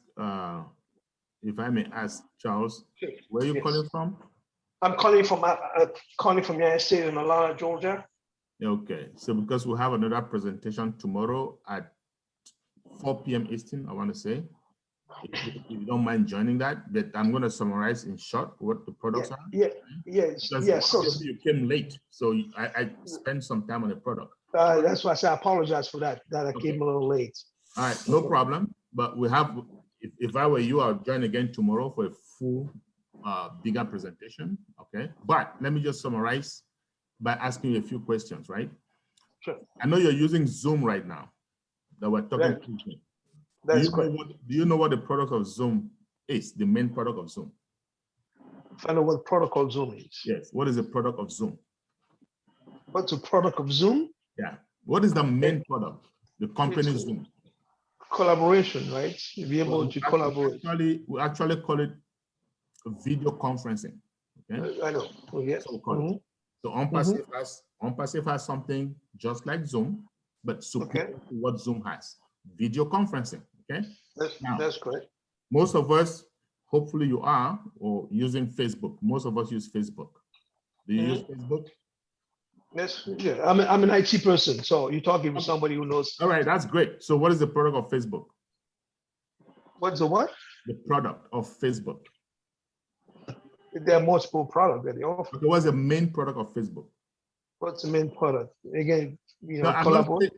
if I may ask, Charles, Sure. where are you Yes. calling from? I'm calling from United States in Atlanta, Georgia. Okay, so because we have another presentation tomorrow at 4 p.m. Eastern, I want to say, if you don't mind joining that, but I'm going to summarize in short what the products are. Yes. Because So obviously you came late, so I spent some time on the product. that's why I said I apologize for that. That I came a little late. All right, no problem. But we have, if I were you, I'll join again tomorrow for a full, bigger presentation. Okay, but let me just summarize by asking you a few questions, right? Sure. I know you're using Zoom right now that we're talking Right. to. That's Do you know what the product of Zoom is? The main product of Zoom? Find out what protocol Zoom is. Yes. What is the product of Zoom? What's the product of Zoom? Yeah. What is the main product? The company Zoom. Collaboration, right? To be able Well, to collaborate. we actually call it video conferencing. Okay. I know. Oh, yeah. So we call it. So OnPassive has something just like Zoom, but superior to what Zoom has. Video conferencing. Okay. That's correct. Most of us, hopefully you are, or using Facebook. Most of us use Facebook. Do you use Facebook? Yes. Yeah. I'm an IT person, so you're talking with somebody who knows. All right, that's great. So what is the product of Facebook? What's the what? The product of Facebook. There are multiple products that they offer. Okay, what's the main product of Facebook? What's the main product? Again, No, I'm not saying-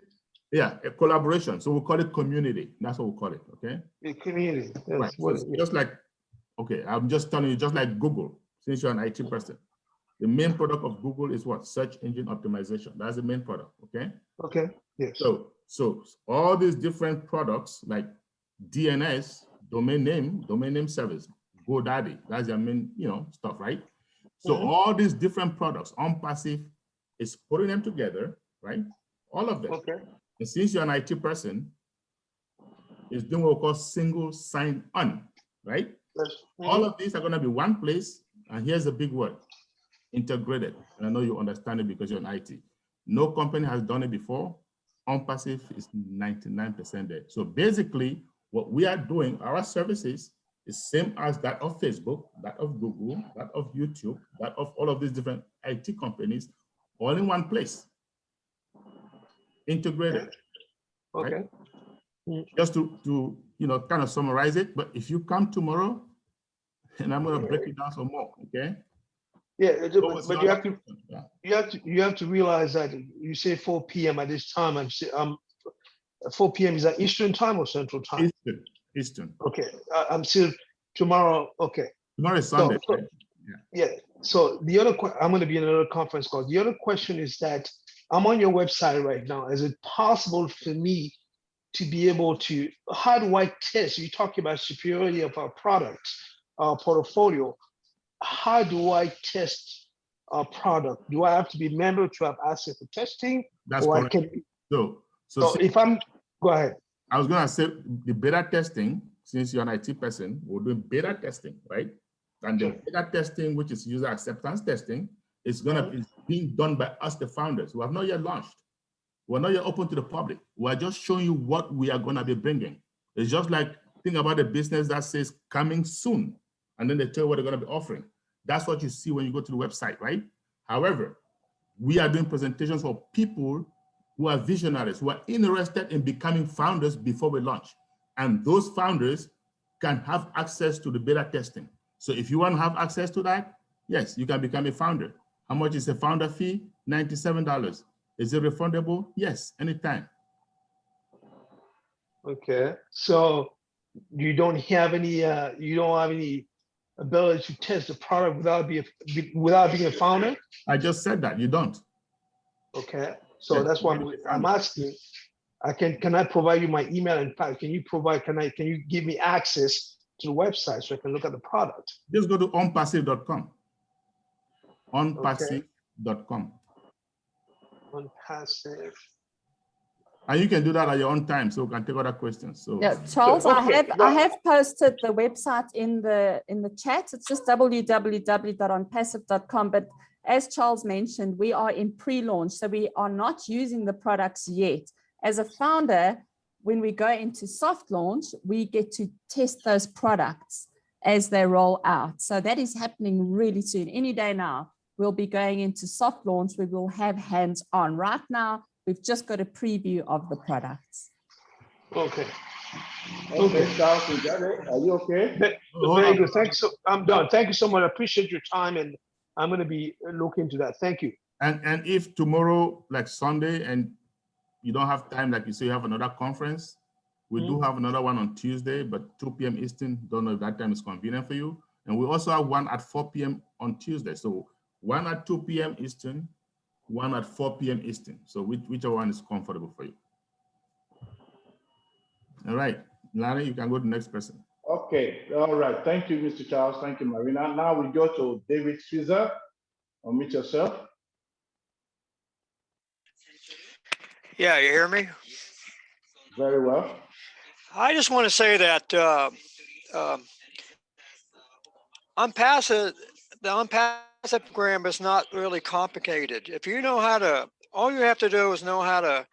yeah, a collaboration. So we call it community. That's what we call it. Okay. A community. That's Right. what So it's just like, okay, I'm just telling you, just like Google, since you're an IT person, the main product of Google is what? Search engine optimization. That's the main product. Okay. Okay. Yes. So all these different products like DNS, domain name service, GoDaddy, that's their main, stuff, right? So all these different products, OnPassive is putting them together, right? All of them. Okay. And since you're an IT person, it's doing what we call single sign-on, right? All of these are going to be one place, and here's a big word: integrated. And I know you understand it because you're in IT. No company has done it before. OnPassive is 99% there. So basically, what we are doing, our services, is same as that of Facebook, that of Google, that of YouTube, that of all of these different IT companies, all in one place. Integrated. Okay. Right? Just to kind of summarize it, but if you come tomorrow, and I'm going to break it down some more, okay? Yeah, but you have to realize that you say 4 p.m. at this time. 4 p.m. is that Eastern time or Central time? Eastern. Okay, I'm still tomorrow. Okay. Tomorrow is Sunday. Right? Yeah. So the other I'm going to be in another conference call. The other question is that I'm on your website right now. Is it possible for me to be able to? How do I test? You're talking about superiority of our product, our portfolio. How do I test a product? Do I have to be a member to have access to testing? That's or correct. So if I'm, go ahead. I was going to say the beta testing, since you're an IT person, we're doing beta testing, right? And the beta testing, which is user acceptance testing, is going to be being done by us, the founders, who have not yet launched. We're not yet open to the public. We're just showing you what we are going to be bringing. It's just like, think about a business that says coming soon, and then they tell you what they're going to be offering. That's what you see when you go to the website, right? However, we are doing presentations for people who are visionaries, who are interested in becoming founders before we launch. And those founders can have access to the beta testing. So if you want to have access to that, yes, you can become a founder. How much is a founder fee? $97. Is it refundable? Yes, anytime. Okay. So you don't have any ability to test the product without being a founder? I just said that, you don't. Okay. So that's why I'm asking. Can I provide you my email? In fact, can you give me access to the website so I can look at the product? Just go to onpassive.com. Onpassive.com. OnPassive. And you can do that at your own time, so we can take other questions. So Yeah, Charles, I Okay, have posted the website in the chat. It's just www.onpassive.com. But as Charles mentioned, we are in pre-launch, so we are not using the products yet. As a founder, when we go into soft launch, we get to test those products as they roll out. So that is happening really soon. Any day now, we'll be going into soft launch. We will have hands-on. Right now, we've just got a preview of the products. Okay. Okay, Charles, you got it? Are you okay? Very good. Thanks. So I'm done. Thank you so much. I appreciate your time, and I'm going to be looking into that. Thank you. And if tomorrow, like Sunday, and you don't have time, like you say, you have another conference, we do have another one on Tuesday, but 2 p.m. Eastern. Don't know if that time is convenient for you. And we also have one at 4 p.m. on Tuesday. So one at 2 p.m. Eastern, one at 4 p.m. Eastern. So whichever one is comfortable for you. All right, Larry, you can go to the next person. Okay, all right. Thank you, Mr. Charles. Thank you, Marina. Now we go to David Caesar. Unmute yourself. Yeah, you hear me? Very well. I just want to say that Unpassive, the Unpassive program is not really complicated. If you know how to, all you have to do is know how to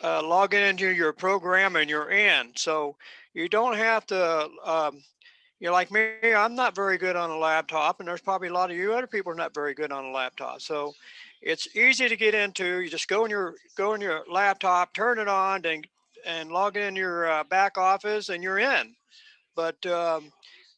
log into your program and you're in. So you don't have to, you're like me, I'm not very good on a laptop, and there's probably a lot of you other people are not very good on a laptop. So it's easy to get into. You just go in your laptop, turn it on, and log in your back office, and you're in. But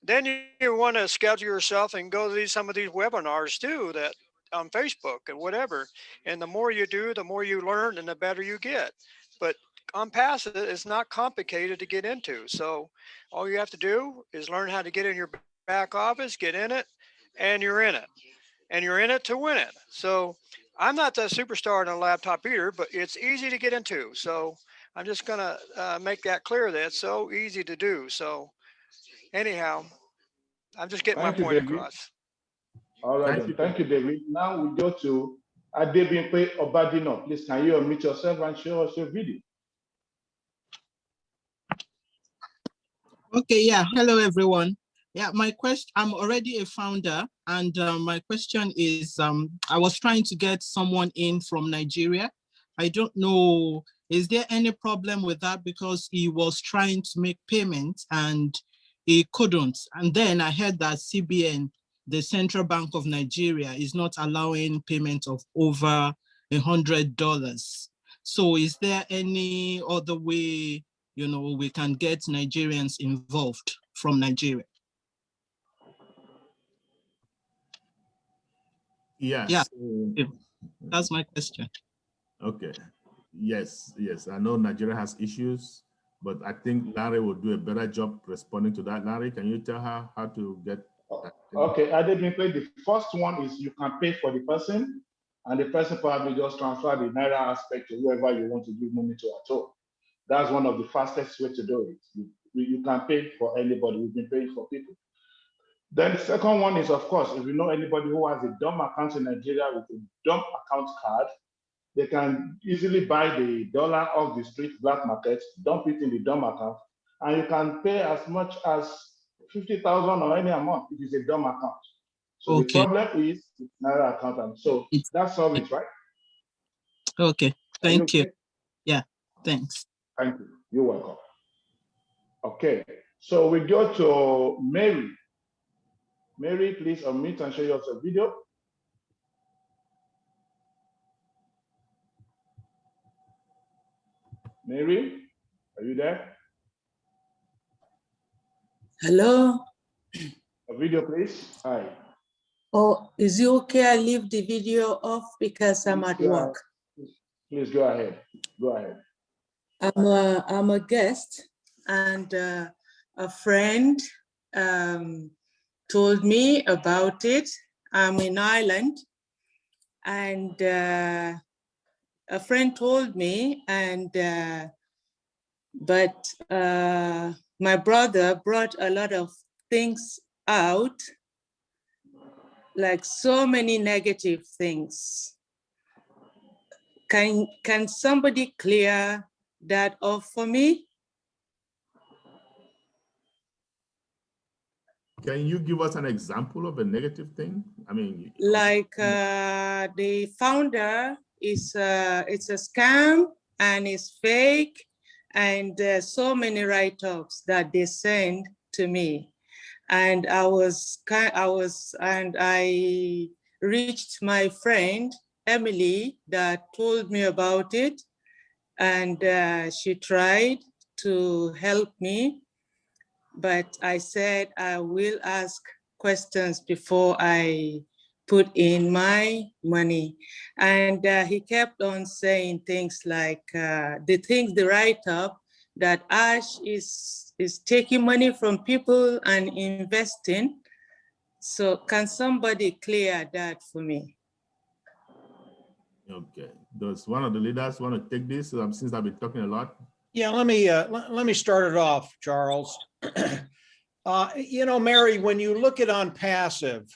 then you want to schedule yourself and go to some of these webinars too, that on Facebook and whatever. And the more you do, the more you learn, and the better you get. But Unpassive is not complicated to get into. So all you have to do is learn how to get in your back office, get in it, and you're in it. And you're in it to win it. So I'm not the superstar on a laptop either, but it's easy to get into. So I'm just going to make that clear that it's so easy to do. So anyhow, I'm just getting Thank my you, point David. across. All right, then. Thank you, David. Now we go to Adebimpe Obadino. Please, can you unmute yourself and show us your video? Okay, yeah. Hello, everyone. Yeah, my question, I'm already a founder, and my question is, I was trying to get someone in from Nigeria. I don't know, is there any problem with that? Because he was trying to make payments and he couldn't. And then I heard that CBN, the Central Bank of Nigeria, is not allowing payment of over $100. So is there any other way, you know, we can get Nigerians involved from Nigeria? Yes. Yeah, that's my question. Okay. Yes. I know Nigeria has issues, but I think Larry will do a better job responding to that. Larry, can you tell her how to get that? Okay, Adebimpe, the first one is you can pay for the person, and the person probably just transfer the Naira aspect to whoever you want to give money to at all. That's one of the fastest way to do it. You can pay for anybody. We've been paying for people. Then the second one is, of course, if you know anybody who has a dumb account in Nigeria with a dumb account card, they can easily buy the dollar off the street black market, dump it in the dumb account, and you can pay as much as 50,000 or any amount if it's a dumb account. So the problem is it's Naira account, and so that's all it, right? Okay, thank you. Yeah, thanks. Thank you. You're welcome. Okay, so we go to Mary. Mary, please unmute and show us a video. Mary, are you there? Hello. A video, please. Hi. Oh, is it okay I leave the video off because I'm at work? Please go ahead. Go ahead. I'm a guest, and a friend told me about it. I'm in Ireland, and a friend told me, and but my brother brought a lot of things out, like so many negative things. Can somebody clear that off for me? Can you give us an example of a negative thing? I mean, Like the founder is it's a scam and it's fake, and so many write-ups that they send to me. And I reached my friend Emily that told me about it, and she tried to help me, but I said I will ask questions before I put in my money. And he kept on saying things like the write-up that Ash is taking money from people and investing. So can somebody clear that for me? Okay. Does one of the leaders want to take this since I've been talking a lot? Yeah, let me start it off, Charles. You know, Mary, when you look at OnPassive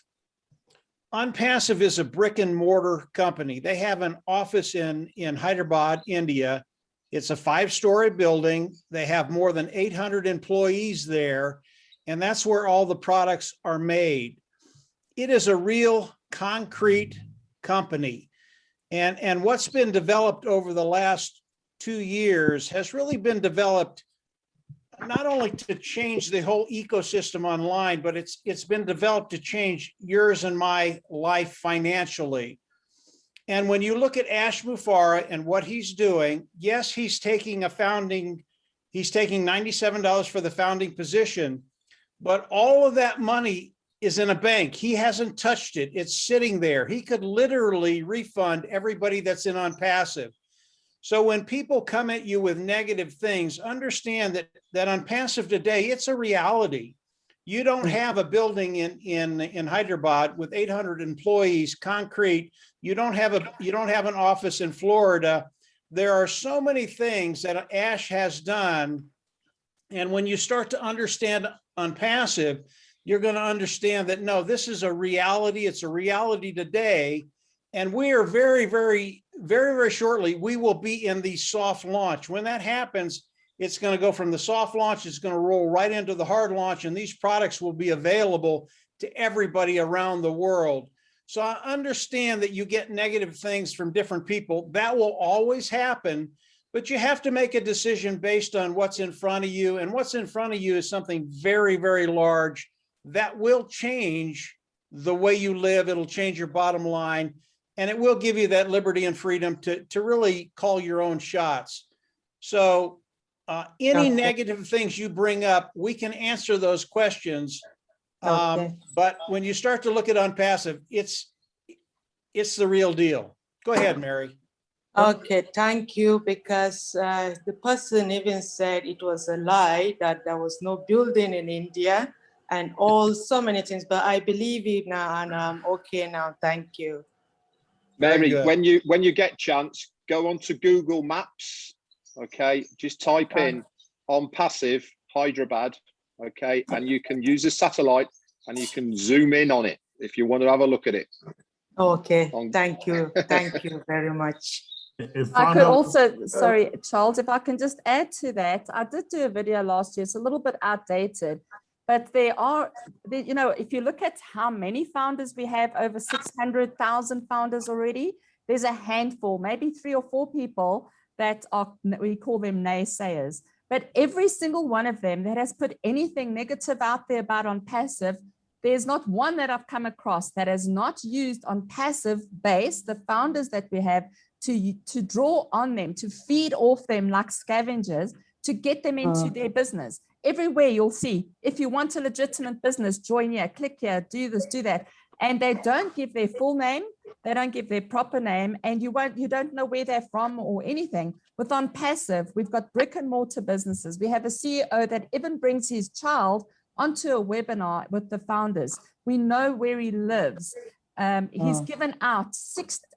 is a brick and mortar company. They have an office in Hyderabad, India. It's a 5-story building. They have more than 800 employees there, and that's where all the products are made. It is a real concrete company. And what's been developed over the last 2 years has really been developed not only to change the whole ecosystem online, but it's been developed to change yours and my life financially. And when you look at Ash Mufareh and what he's doing, yes, he's taking $97 for the founding position, but all of that money is in a bank. He hasn't touched it. It's sitting there. He could literally refund everybody that's in OnPassive. So when people come at you with negative things, understand that OnPassive today, it's a reality. You don't have a building in Hyderabad with 800 employees, concrete. You don't have an office in Florida. There are so many things that Ash has done. And when you start to understand OnPassive, you're going to understand that, no, this is a reality. It's a reality today. And we are very, very, very, very shortly, we will be in the soft launch. When that happens, it's going to go from the soft launch, it's going to roll right into the hard launch, and these products will be available to everybody around the world. So I understand that you get negative things from different people. That will always happen, but you have to make a decision based on what's in front of you. And what's in front of you is something very, very large that will change the way you live. It'll change your bottom line. And it will give you that liberty and freedom to really call your own shots. So any negative things you bring up, we can answer those questions. But when you start to look at OnPassive, it's the real deal. Go ahead, Mary. Okay, thank you, because the person even said it was a lie, that there was no building in India and so many things, but I believe it now and I'm okay now. Thank you. Mary, when you get chance, go onto Google Maps, okay? Just type in OnPassive Hyderabad, okay? And you can use a satellite and you can zoom in on it if you want to have a look at it. Okay, thank you. Thank you very much. I could also, sorry, Charles, if I can just add to that, I did do a video last year. It's a little bit outdated, but you know, if you look at how many founders we have, over 600,000 founders already, there's a handful, maybe 3 or 4 people that we call them naysayers. But every single one of them that has put anything negative out there about OnPassive, there's not one that I've come across that has not used OnPassive base, the founders that we have, to draw on them, to feed off them like scavengers, to get them into their business. Everywhere you'll see, if you want a legitimate business, join here, click here, do this, do that. And they don't give their full name, they don't give their proper name, and you don't know where they're from or anything. With OnPassive, we've got brick and mortar businesses. We have a CEO that even brings his child onto a webinar with the founders. We know where he lives. He's given out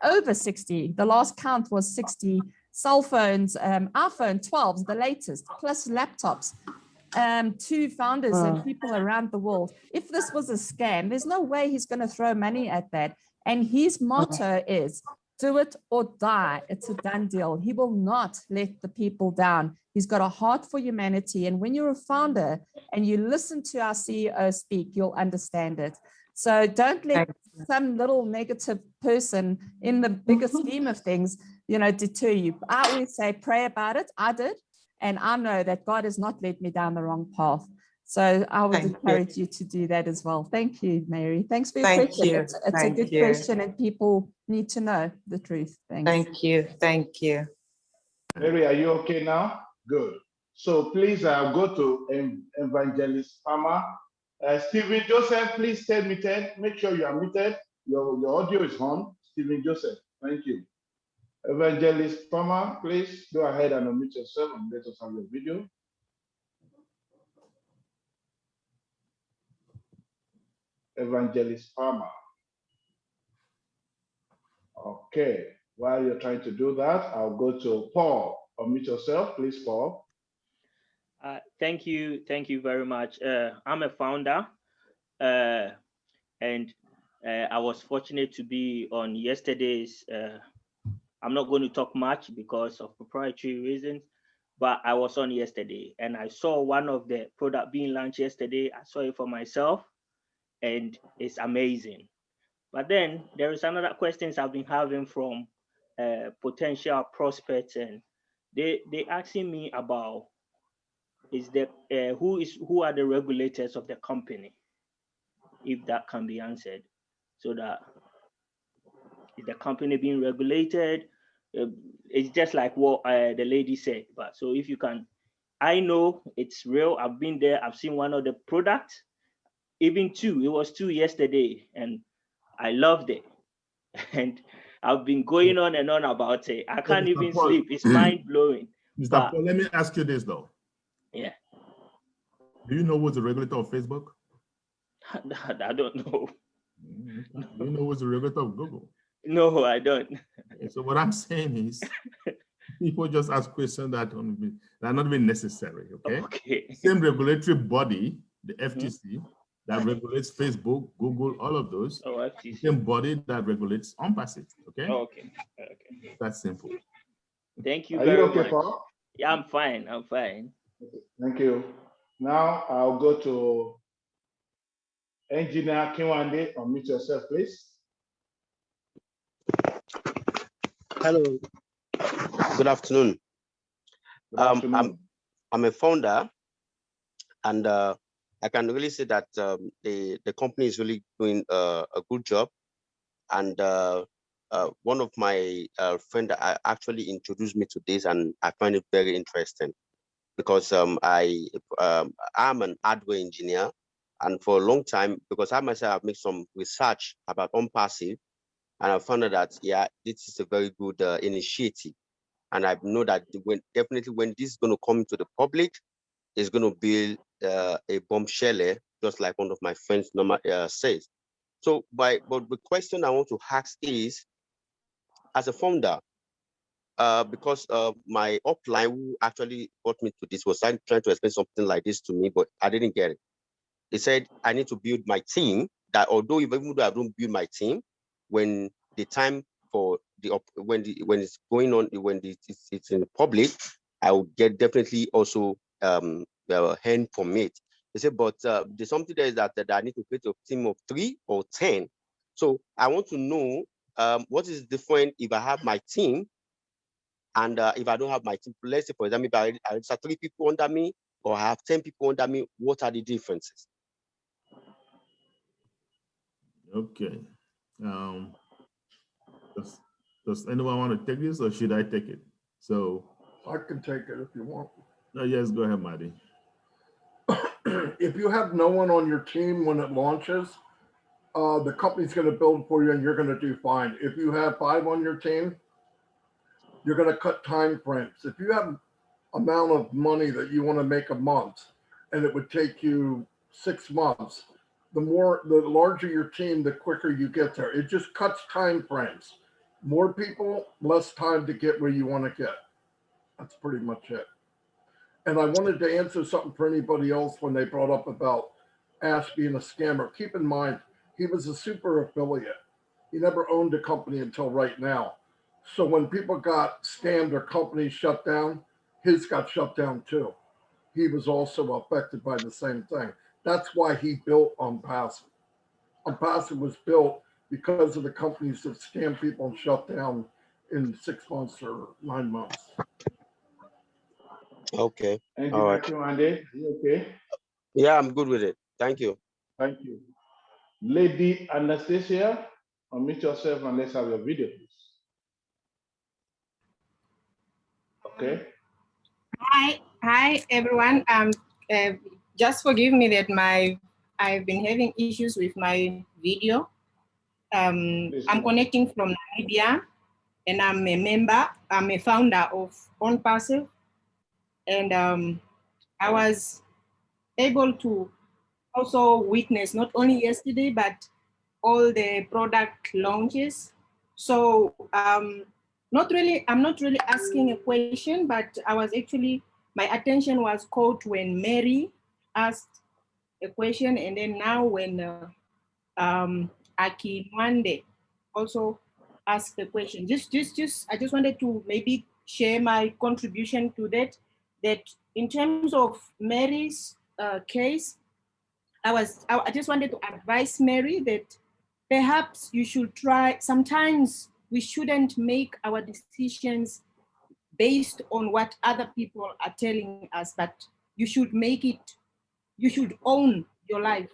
over 60, the last count was 60 cell phones, iPhone 12s, the latest, plus laptops, to founders and people around the world. If this was a scam, there's no way he's going to throw money at that. And his motto is do it or die. It's a done deal. He will not let the people down. He's got a heart for humanity. And when you're a founder and you listen to our CEO speak, you'll understand it. So don't let some little negative person in the bigger scheme of things, deter you. I always say, pray about it. I did. And I know that God has not led me down the wrong path. So I would encourage you to do that as well. Thank you, Mary. Thanks for your question. It's a good question and people need to know the truth. Thanks. Thank you. Thank you. Mary, are you okay now? Good. So please go to Evangelist Palmer. Stephen Joseph, please stay muted. Make sure you are muted. Your audio is on. Stephen Joseph, thank you. Evangelist Palmer, please go ahead and unmute yourself and let us have your video. Evangelist Palmer. Okay, while you're trying to do that, I'll go to Paul. Unmute yourself, please, Paul. Thank you very much. I'm a founder, and I was fortunate to be on yesterday's. I'm not going to talk much because of proprietary reasons, but I was on yesterday and I saw one of the product being launched yesterday. I saw it for myself and it's amazing. But then there is another questions I've been having from potential prospects, and they asking me about who are the regulators of the company, if that can be answered, so that is the company being regulated? It's just like what the lady said, but so if you can, I know it's real. I've been there. I've seen one of the products, even two. It was two yesterday, and I loved it. And I've been going on and on about it. I can't even sleep. It's mind blowing. Mr. Paul, let me ask you this though. Yeah. Do you know who's the regulator of Facebook? I don't know. Do you know who's the regulator of Google? No, I don't. So what I'm saying is, people just ask questions that are not even necessary. Okay. Okay. Same regulatory body, the FTC, that regulates Facebook, Google, all of those. Oh, FTC. Same body that regulates OnPassIT. Okay. Okay. Okay. That's simple. Thank you Are very you okay, much. Paul? Yeah, I'm fine. I'm fine. Okay. Thank you. Now I'll go to Engineer Kinwande. Unmute yourself, please. Hello. Good afternoon. Good afternoon. I'm a founder, and I can really say that the company is really doing a good job. And one of my friends actually introduced me to this, and I find it very interesting because I'm an hardware engineer, and for a long time, because I myself have made some research about OnPassIT, and I found out that this is a very good initiative, and I know that when this is going to come to the public, it's going to be a bombshell, just like one of my friends says. So, but the question I want to ask is, as a founder, because my upline who actually brought me to this was trying to explain something like this to me, but I didn't get it. He said I need to build my team. That even though I don't build my team, when the time for when it's going on, when it's in the public, I will get definitely also hand from it. They said, but there's something there is that I need to create a team of 3 or 10. So I want to know what is different if I have my team and if I don't have my team. Let's say, for example, if I have 3 people under me or I have 10 people under me, what are the differences? Okay. Does anyone want to take this, or should I take it? So I can take it if you want. No, yes, go ahead, Marty. If you have no one on your team when it launches, the company's going to build for you and you're going to do fine. If you have 5 on your team, you're going to cut time frames. If you have amount of money that you want to make a month and it would take you 6 months, the larger your team, the quicker you get there. It just cuts time frames. More people, less time to get where you want to get. That's pretty much it. And I wanted to answer something for anybody else when they brought up about Ash being a scammer. Keep in mind, he was a super affiliate. He never owned a company until right now. So when people got scammed or companies shut down, his got shut down too. He was also affected by the same thing. That's why he built OnPassive. OnPassive was built because of the companies that scam people and shut down in 6 months or 9 months. Okay. Thank All you, right. Dr. Ande. You okay? Yeah, I'm good with it. Thank you. Thank you. Lady Anastasia, unmute yourself and let's have your video, please. Okay. Hi everyone. Just forgive me that I've been having issues with my video. I'm connecting from Namibia, and I'm a member. I'm a founder of OnPassive, and I was able to also witness not only yesterday but all the product launches. So I'm not really asking a question, but I was actually, my attention was caught when Mary asked a question, and then now when Aki Mwande also asked the question. I just wanted to maybe share my contribution to that in terms of Mary's case, I just wanted to advise Mary that perhaps you should try, sometimes we shouldn't make our decisions based on what other people are telling us, but you should make it, you should own your life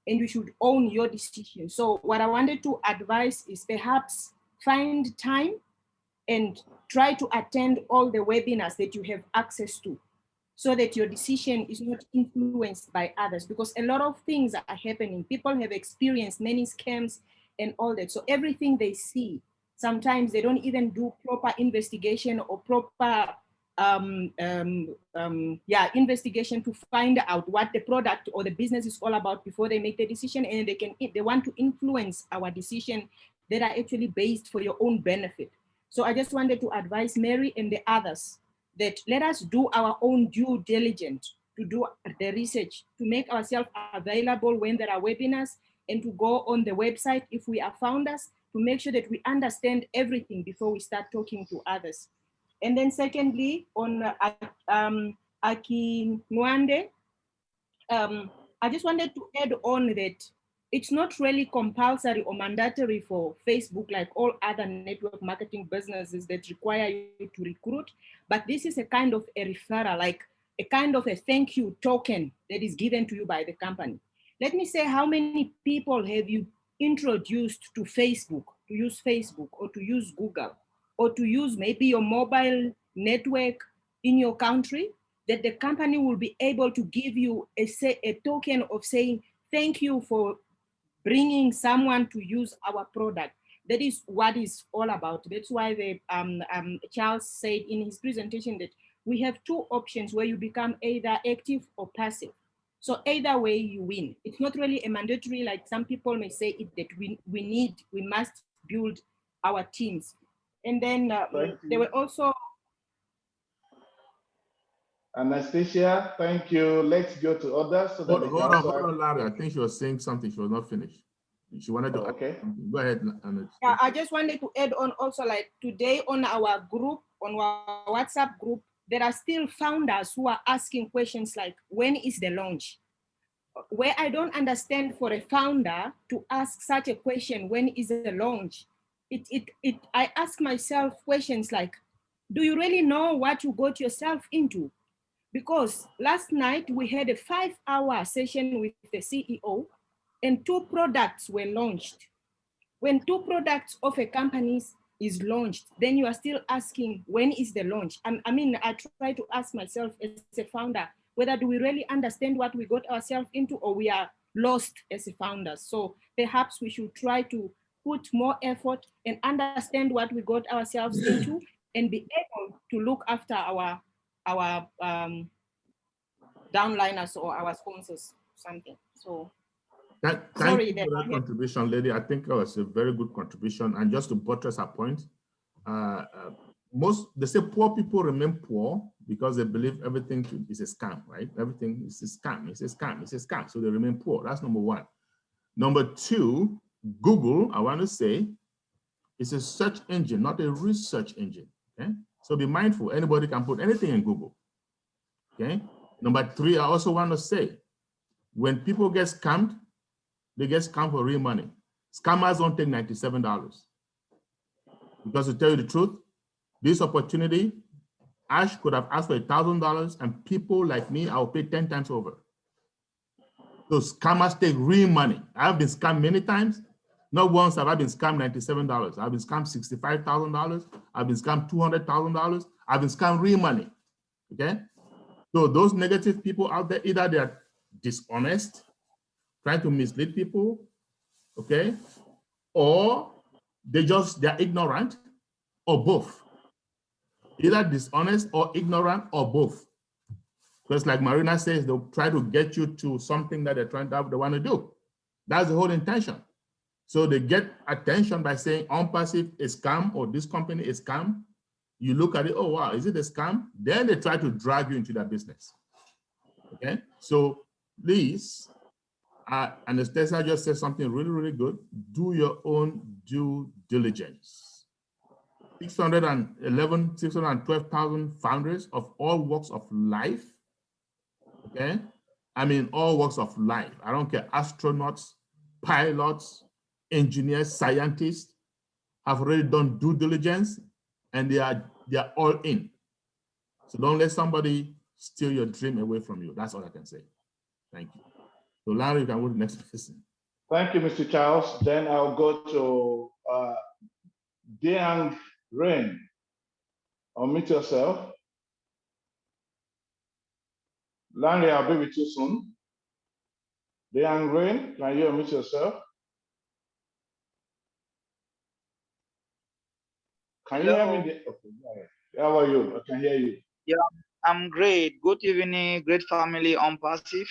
and you should own your decision. So what I wanted to advise is perhaps find time and try to attend all the webinars that you have access to, so that your decision is not influenced by others, because a lot of things are happening. People have experienced many scams and all that. So everything they see, sometimes they don't even do proper investigation or proper investigation to find out what the product or the business is all about before they make the decision, and they want to influence our decision that are actually based for your own benefit. So I just wanted to advise Mary and the others that let us do our own due diligence, to do the research, to make ourselves available when there are webinars, and to go on the website if we are founders, to make sure that we understand everything before we start talking to others. And then secondly, on Aki Nwande, I just wanted to add on that it's not really compulsory or mandatory for Facebook, like all other network marketing businesses that require you to recruit, but this is a kind of a referral, like a kind of a thank you token that is given to you by the company. Let me say, how many people have you introduced to Facebook, to use Facebook or to use Google, or to use maybe your mobile network in your country, that the company will be able to give you a token of saying, thank you for bringing someone to use our product. That is what it's all about. That's why Charles said in his presentation that we have two options where you become either active or passive. So either way you win. It's not really a mandatory, like some people may say it, that we must build our teams. And then there were also. Anastasia, thank you. Let's go to others. So that Hold on, Larry. I think she was saying something. She was not finished. She wanted to. Okay. Go ahead, Anastasia. Yeah, I just wanted to add on also, like today on our group, on our WhatsApp group, there are still founders who are asking questions like, when is the launch? Where I don't understand for a founder to ask such a question, when is the launch? I ask myself questions like, do you really know what you got yourself into? Because last night we had a 5-hour session with the CEO and 2 products were launched. When 2 products of a company is launched, then you are still asking, when is the launch? I mean, I try to ask myself as a founder, whether do we really understand what we got ourselves into, or we are lost as a founder. So perhaps we should try to put more effort and understand what we got ourselves into and be able to look after our downliners or our sponsors, something. So Thank you for that contribution, lady. I think that was a very good contribution. And just to buttress our point, they say poor people remain poor because they believe everything is a scam, right? Everything is a scam, it's a scam, it's a scam. So they remain poor. That's number one. Number two, Google, I want to say, It's a search engine, not a research engine. Okay, so be mindful. Anybody can put anything in Google. Okay. Number three, I also want to say, when people get scammed, they get scammed for real money. Scammers don't take $97. Because to tell you the truth, this opportunity, Ash could have asked for $1,000, and people like me, I'll pay 10 times over. Those scammers take real money. I've been scammed many times. Not once have I been scammed $97. I've been scammed $65,000. I've been scammed $200,000. I've been scammed real money. Okay. So those negative people out there, either they're dishonest, trying to mislead people, okay, or they're ignorant, or both. Either dishonest or ignorant, or both. Because like Marina says, they'll try to get you to something that they want to do. That's the whole intention. So they get attention by saying OnPassive is scam, or this company is scam. You look at it, oh wow, is it a scam? Then they try to drag you into their business. Okay, so please, Anastasia just said something really, really good. Do your own due diligence. 612,000 founders of all walks of life. Okay, I mean all walks of life. I don't care, astronauts, pilots, engineers, scientists have already done due diligence, and they are all in. So don't let somebody steal your dream away from you. That's all I can say. Thank you. So Larry, you can go to the next person. Thank you, Mr. Charles. Then I'll go to Diang Rain. Unmute yourself. Larry, I'll be with you soon. Diang Rain, can you unmute yourself? Can you hear me? Okay, how are you? I can hear you. Yeah, I'm great. Good evening, great family OnPassive.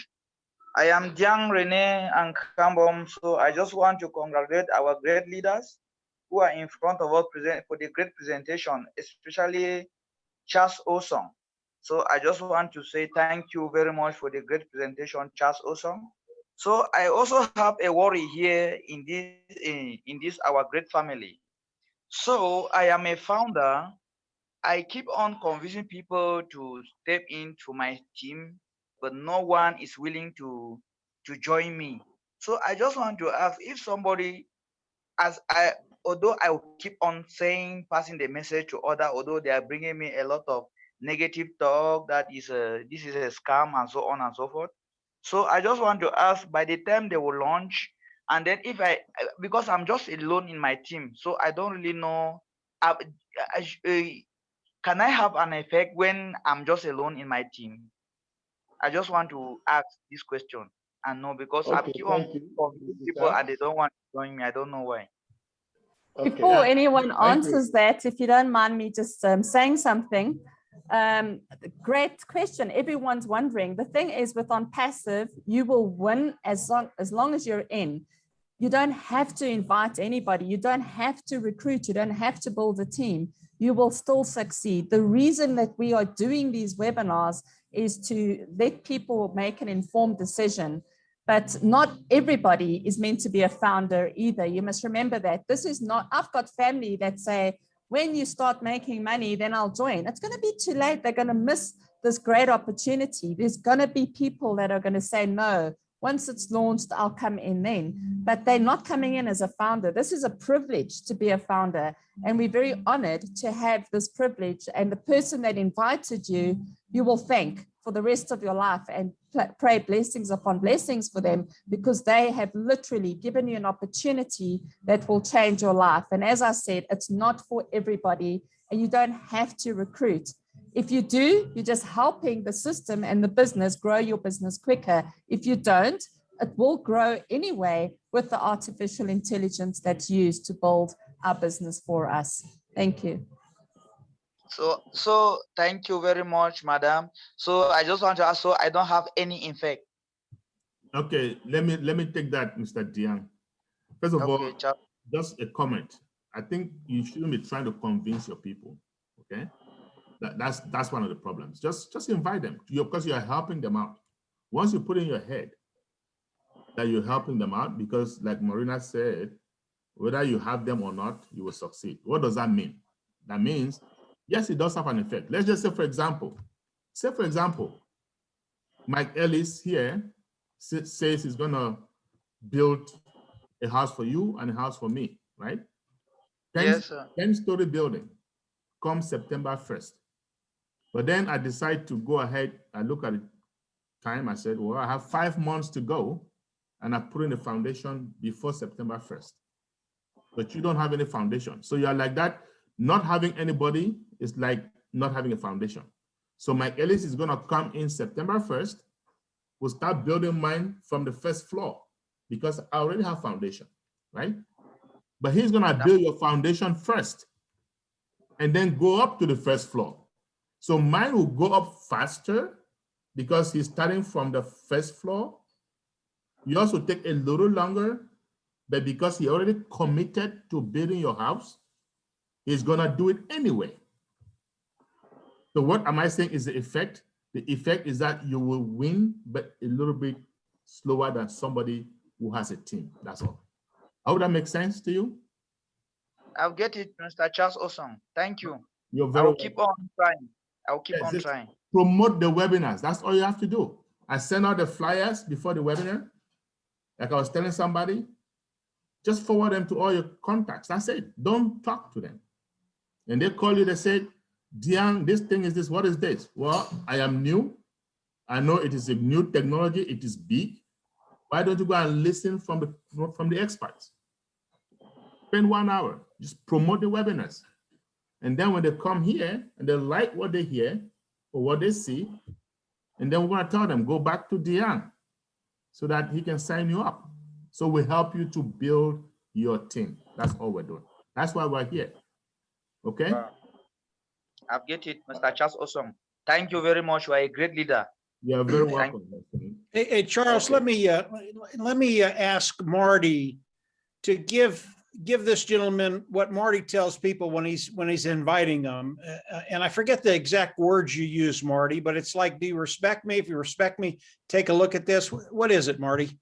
I am Diang Rene and Kambom, so I just want to congratulate our great leaders who are in front of us for the great presentation, especially Charles Osong. So I just want to say thank you very much for the great presentation, Charles Osong. So I also have a worry here in this our great family. So I am a founder. I keep on convincing people to step into my team, but no one is willing to join me. So I just want to ask if somebody, although I will keep on saying, passing the message to others, although they are bringing me a lot of negative talk that this is a scam and so on and so forth. So I just want to ask, by the time they will launch, and then because I'm just alone in my team, so I don't really know, can I have an effect when I'm just alone in my team? I just want to ask this question and know, because I keep on convincing people and they don't want to join me. I don't know why. Before anyone answers that, if you don't mind me just saying something, great question. Everyone's wondering. The thing is, with OnPassive, you will win as long as you're in. You don't have to invite anybody. You don't have to recruit. You don't have to build a team. You will still succeed. The reason that we are doing these webinars is to let people make an informed decision. But not everybody is meant to be a founder either. You must remember that. This is not, I've got family that say, when you start making money, then I'll join. It's going to be too late. They're going to miss this great opportunity. There's going to be people that are going to say, no, once it's launched, I'll come in then. But they're not coming in as a founder. This is a privilege to be a founder. And we're very honored to have this privilege. And the person that invited you, you will thank for the rest of your life and pray blessings upon blessings for them, because they have literally given you an opportunity that will change your life. And as I said, it's not for everybody, and you don't have to recruit. If you do, you're just helping the system and the business grow your business quicker. If you don't, it will grow anyway with the artificial intelligence that's used to build our business for us. Thank you. So thank you very much, madam. So I just want to ask, so I don't have any effect. Okay, let me take that, Mr. Diang. First of all, just a comment. I think you shouldn't be trying to convince your people. Okay, that's one of the problems. Just invite them, because you are helping them out. Once you put in your head that you're helping them out, because like Marina said, whether you have them or not, you will succeed. What does that mean? That means, yes, it does have an effect. Let's just say, for example, Mike Ellis here says he's gonna build a house for you and a house for me, right? Yes, sir. 10-story building comes September 1st. But then I decide to go ahead, I look at the time, I said, well, I have 5 months to go, and I put in the foundation before September 1st. But you don't have any foundation. So you're like that, not having anybody is like not having a foundation. So Mike Ellis is gonna come in September 1st, we'll start building mine from the first floor because I already have foundation, right? But he's gonna build your foundation first and then go up to the first floor. So mine will go up faster because he's starting from the first floor. Yours will take a little longer, but because he already committed to building your house, he's gonna do it anyway. So what am I saying is the effect? The effect is that you will win, but a little bit slower than somebody who has a team, that's all. I hope that makes sense to you? I'll get it, Mr. Charles Osong. Thank you. You're I very will keep on trying. I'll keep on just trying. promote the webinars. That's all you have to do. I send out the flyers before the webinar. Like I was telling somebody, just forward them to all your contacts. That's it. Don't talk to them. And they call you, they say, Dian, this thing is this, what is this? Well, I am new. I know it is a new technology, it is big. Why don't you go and listen from the experts? Spend 1 hour, just promote the webinars. And then when they come here and they like what they hear or what they see, and then we're gonna tell them, go back to Dian so that he can sign you up. So we help you to build your team. That's all we're doing. That's why we're here, okay? I'll get it, Mr. Charles Osong. Thank you very much. You are a great leader. You're very welcome. Hey, Charles, let me ask Marty to give this gentleman what Marty tells people when he's inviting them. And I forget the exact words you use, Marty, but it's like, do you respect me? If you respect me, take a look at this. What is it, Marty?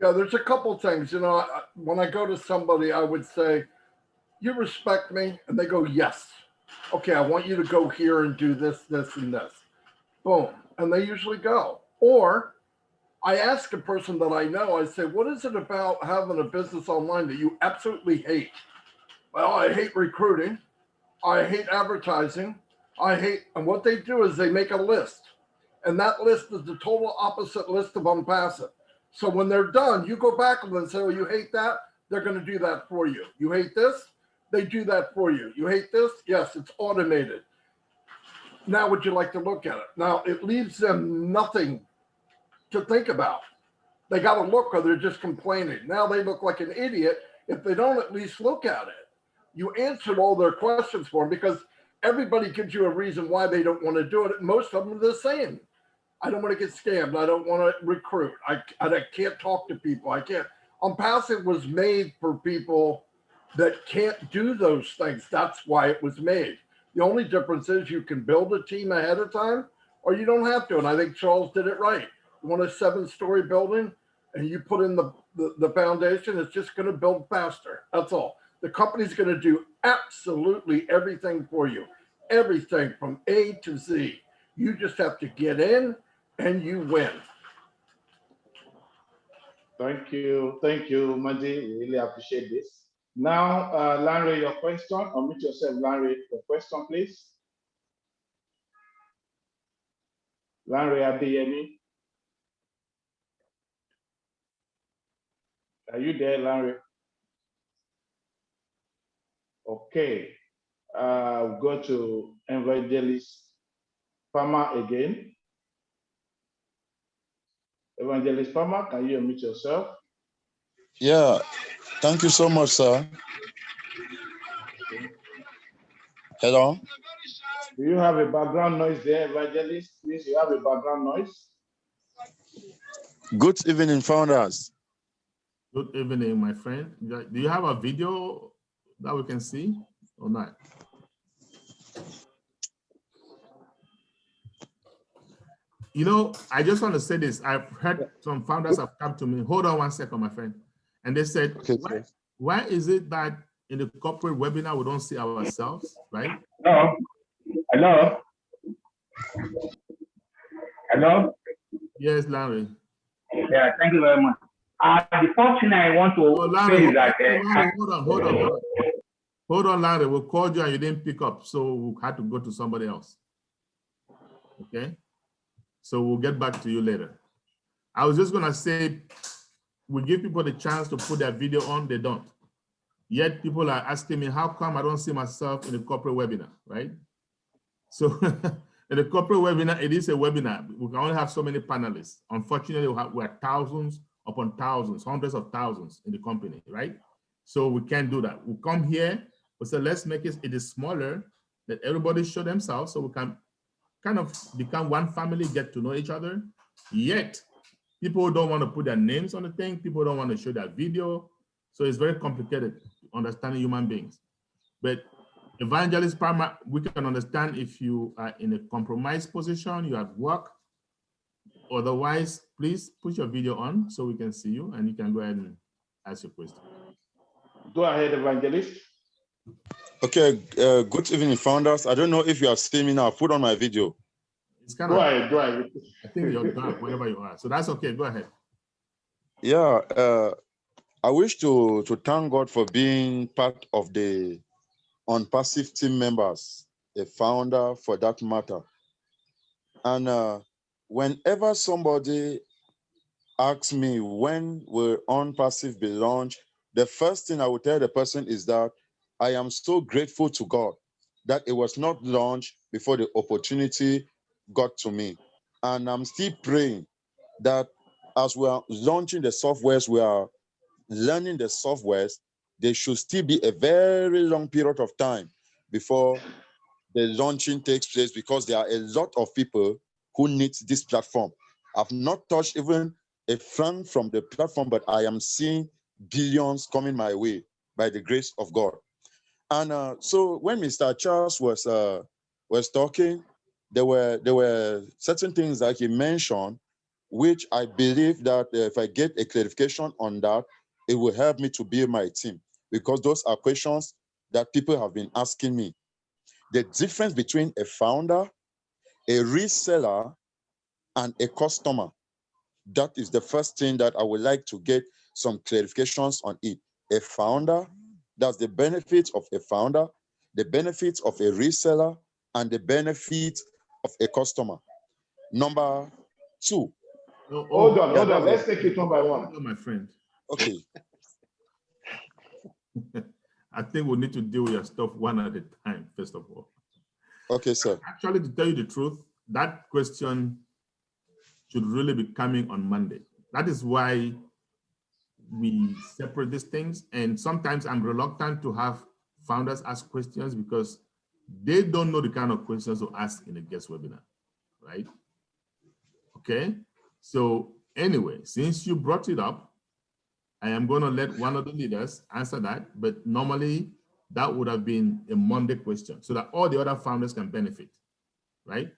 Yeah, there's a couple things. You know, when I go to somebody, I would say, you respect me? And they go, yes. Okay, I want you to go here and do this, this, and this. Boom. And they usually go. Or I ask a person that I know, I say, what is it about having a business online that you absolutely hate? Well, I hate recruiting. I hate advertising. And what they do is they make a list. And that list is the total opposite list of Unpassive. So when they're done, you go back to them and say, oh, you hate that? They're going to do that for you. You hate this? They do that for you. You hate this? Yes, it's automated. Now, would you like to look at it? Now, it leaves them nothing to think about. They got to look or they're just complaining. Now they look like an idiot if they don't at least look at it. You answered all their questions for them because everybody gives you a reason why they don't want to do it. Most of them are the same. I don't want to get scammed. I don't want to recruit. I can't talk to people. I can't. Unpassive was made for people that can't do those things. That's why it was made. The only difference is you can build a team ahead of time or you don't have to. And I think Charles did it right. You want a 7-story building and you put in the foundation, it's just going to build faster. That's all. The company's going to do absolutely everything for you. Everything from A to Z. You just have to get in and you win. Thank you, Mandy. We really appreciate this. Now, Larry, your question. Unmute yourself, Larry. Your question, please. Larry Adeyemi. Are you there, Larry? Okay. We'll go to Evangelist Farmer again. Evangelist Farmer, can you unmute yourself? Yeah, thank you so much, sir. Hello? Do you have a background noise there, Evangelist? Please, you have a background noise. Good evening, founders. Good evening, my friend. Do you have a video that we can see or not? You know, I just want to say this. I've heard some founders have come to me. Hold on one second, my friend. And they said, why is it that in the corporate webinar, we don't see ourselves, right? Hello? Hello? Hello? Yes, Larry. Yeah, thank you very much. The first thing I want to Larry, say is that Larry, hold on, Larry. We called you and you didn't pick up, so we had to go to somebody else. Okay, so we'll get back to you later. I was just gonna say, we give people the chance to put their video on, they don't. Yet people are asking me, how come I don't see myself in the corporate webinar, right? So in the corporate webinar, it is a webinar. We can only have so many panelists. Unfortunately, we have thousands upon thousands, hundreds of thousands in the company, right? So we can't do that. We come here, we say, let's make it smaller, that everybody show themselves so we can kind of become one family, get to know each other. Yet, people don't want to put their names on the thing. People don't want to show their video. So it's very complicated understanding human beings. But Evangelist Palmer, we can understand if you are in a compromised position, you have work. Otherwise, please put your video on so we can see you and you can go ahead and ask your question. Go ahead, Evangelist. Okay, good evening, founders. I don't know if you have seen me now. Put on my video. It's kind Go of, ahead, go ahead. I think you're dark wherever you are. So that's okay, go ahead. Yeah, I wish to thank God for being part of the OnPassive team members, a founder for that matter. And whenever somebody asks me when will OnPassive be launched, the first thing I will tell the person is that I am so grateful to God that it was not launched before the opportunity got to me. And I'm still praying that as we are launching the softwares, we are learning the softwares, there should still be a very long period of time before the launching takes place, because there are a lot of people who need this platform. I've not touched even a franc from the platform, but I am seeing billions coming my way by the grace of God. And so when Mr. Charles was talking, there were certain things that he mentioned, which I believe that if I get a clarification on that, it will help me to build my team, because those are questions that people have been asking me. The difference between a founder, a reseller, and a customer. That is the first thing that I would like to get some clarifications on it. A founder, that's the benefits of a founder, the benefits of a reseller, and the benefits of a customer. Number two. Hold on. Let's take it one by one. Hello, my friend. Okay. I think we need to deal with your stuff one at a time, first of all. Okay, sir. Actually, to tell you the truth, that question should really be coming on Monday. That is why we separate these things. And sometimes I'm reluctant to have founders ask questions because they don't know the kind of questions to ask in a guest webinar, right? Okay. So anyway, since you brought it up, I am going to let one of the leaders answer that, but normally that would have been a Monday question so that all the other founders can benefit, right?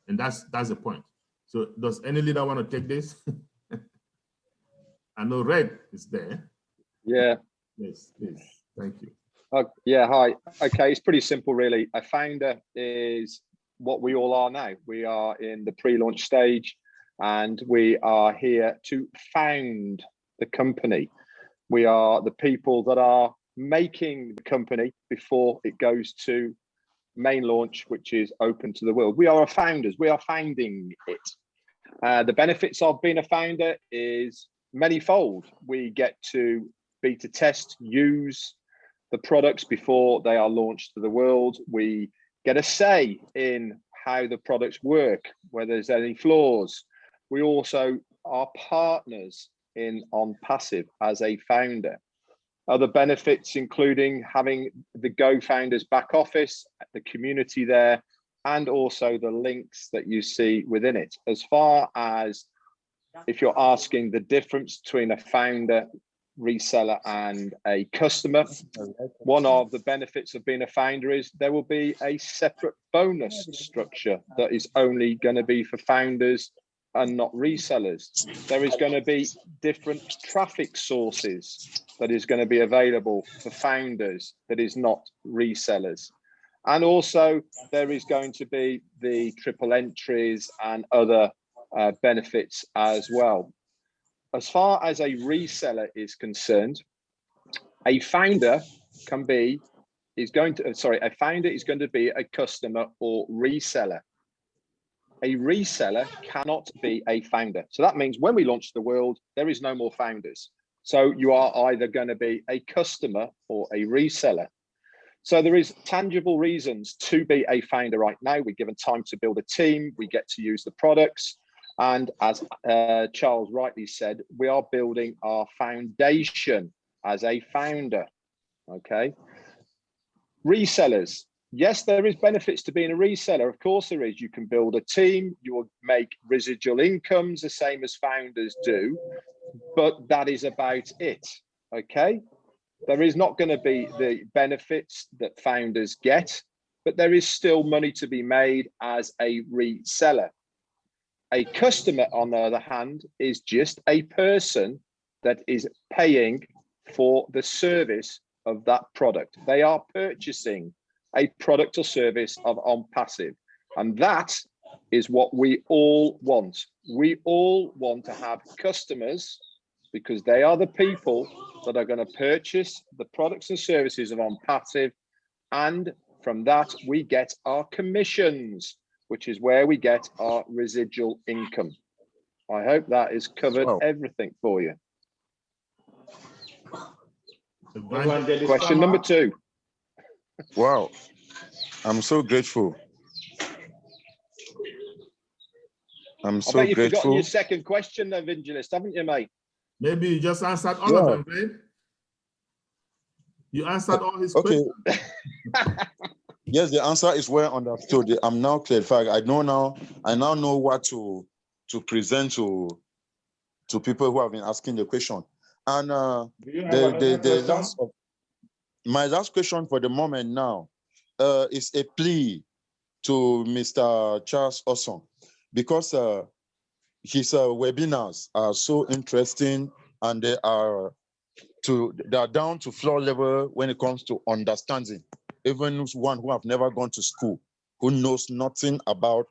And that's the point. So does any leader want to take this? I know Red is there. Yeah. Yes, please. Thank you. Yeah, hi. Okay, it's pretty simple, really. A founder is what we all are now. We are in the pre-launch stage and we are here to found the company. We are the people that are making the company before it goes to main launch, which is open to the world. We are founders. We are founding it. The benefits of being a founder is manyfold. We get to beta test, use the products before they are launched to the world. We get a say in how the products work, whether there's any flaws. We also are partners in OnPassive as a founder. Other benefits including having the Go Founders back office, the community there, and also the links that you see within it. As far as if you're asking the difference between a founder, reseller, and a customer, one of the benefits of being a founder is there will be a separate bonus structure that is only going to be for founders and not resellers. There is going to be different traffic sources that is going to be available for founders that is not resellers. And also there is going to be the triple entries and other benefits as well. As far as a reseller is concerned, a founder is going to be a customer or reseller. A reseller cannot be a founder. So that means when we launch the world, there is no more founders. So you are either going to be a customer or a reseller. So there is tangible reasons to be a founder right now. We're given time to build a team. We get to use the products. And as Charles rightly said, we are building our foundation as a founder, okay? Resellers. Yes, there is benefits to being a reseller. Of course there is. You can build a team. You will make residual incomes the same as founders do, but that is about it, okay? There is not going to be the benefits that founders get, but there is still money to be made as a reseller. A customer, on the other hand, is just a person that is paying for the service of that product. They are purchasing a product or service of OnPassive. And that is what we all want. We all want to have customers because they are the people that are going to purchase the products and services of OnPassive. And from that, we get our commissions, which is where we get our residual income. I hope that has covered everything for you. Question number 2. Wow, I'm so grateful. I'm so I bet you've forgotten grateful. your second question, Evangelist, haven't you, mate? Maybe you just answered all of them, right? You answered all his questions. Yes, the answer is well understood. I'm now clarified. I now know what to present to people who have been asking the question. And my last question for the moment now is a plea to Mr. Charles Osson, because his webinars are so interesting and they are down to floor level when it comes to understanding. Even one who have never gone to school, who knows nothing about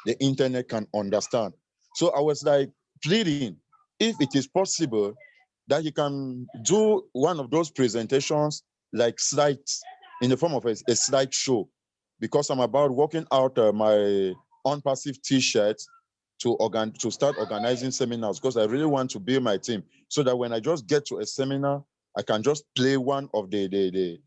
the internet, can understand. So I was like pleading, if it is possible, that you can do one of those presentations like slides in the form of a slide show, because I'm about working out my OnPassive t-shirt to start organizing seminars, because I really want to build my team so that when I just get to a seminar, I can just play one of the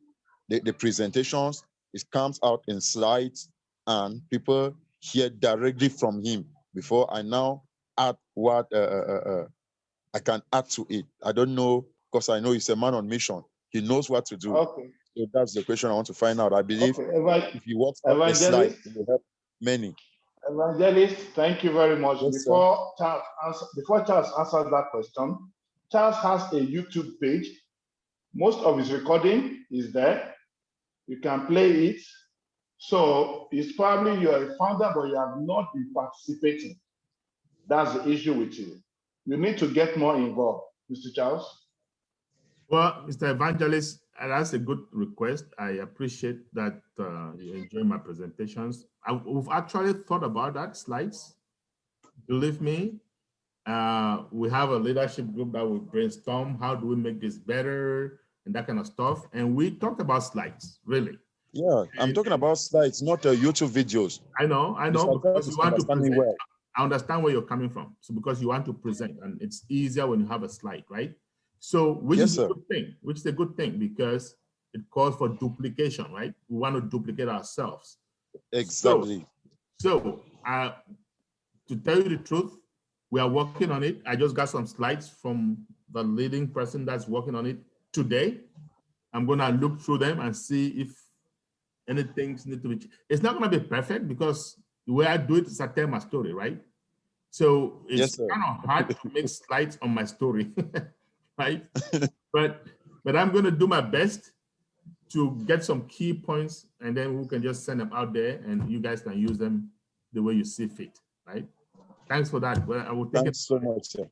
presentations. It comes out in slides and people hear directly from him before I now add what I can add to it. I don't know, because I know he's a man on mission. He knows what to do. Okay. So that's the question I want to find out. I believe if you watch out a slide, it will help many. Evangelist, thank you very much. Yes, Before Charles answers that question, Charles has a YouTube page. Most of his recording is there. You can play it. So it's probably you're a founder, but you have not been participating. That's the issue with you. You need to get more involved, Mr. Charles. Well, Mr. Evangelist, that's a good request. I appreciate that you enjoy my presentations. We've actually thought about that, slides. Believe me, we have a leadership group that will brainstorm, how do we make this better and that kind of stuff. And we talked about slides, really. Yeah, I'm talking about slides, not YouTube videos. I know, because you want to present. Well. I understand where you're coming from. So because you want to present, and it's easier when you have a slide, right? So which is a good thing, because it calls for duplication, right? We want to duplicate ourselves. Exactly. So to tell you the truth, we are working on it. I just got some slides from the leading person that's working on it today. I'm gonna look through them and see if anything needs to be. It's not gonna be perfect because the way I do it is I tell my story, right? So it's kind of hard to make slides on my story. Right? but I'm going to do my best to get some key points, and then we can just send them out there and you guys can use them the way you see fit, right? Thanks for that. Well, I will take Thanks so much, sir.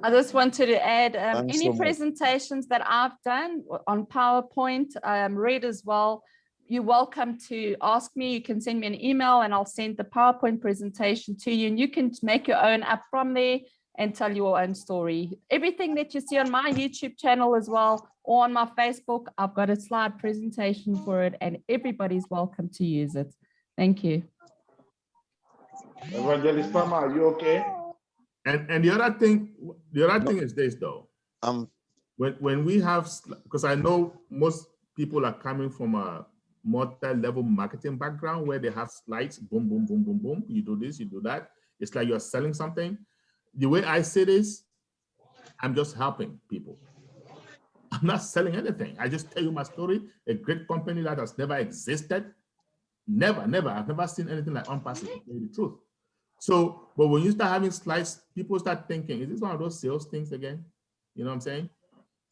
I just wanted to add Thanks any so much. presentations that I've done on PowerPoint, read as well. You're welcome to ask me. You can send me an email and I'll send the PowerPoint presentation to you, and you can make your own up from there and tell your own story. Everything that you see on my YouTube channel as well, or on my Facebook, I've got a slide presentation for it, and everybody's welcome to use it. Thank you. Evangelist Palmer, are you okay? And the other thing is this though. When we have, because I know most people are coming from a multi-level marketing background where they have slides, boom, boom, boom, boom, boom. You do this, you do that. It's like you're selling something. The way I say this, I'm just helping people. I'm not selling anything. I just tell you my story, a great company that has never existed. Never. I've never seen anything like OnPassive, to tell you the truth. So, but when you start having slides, people start thinking, is this one of those sales things again? You know what I'm saying?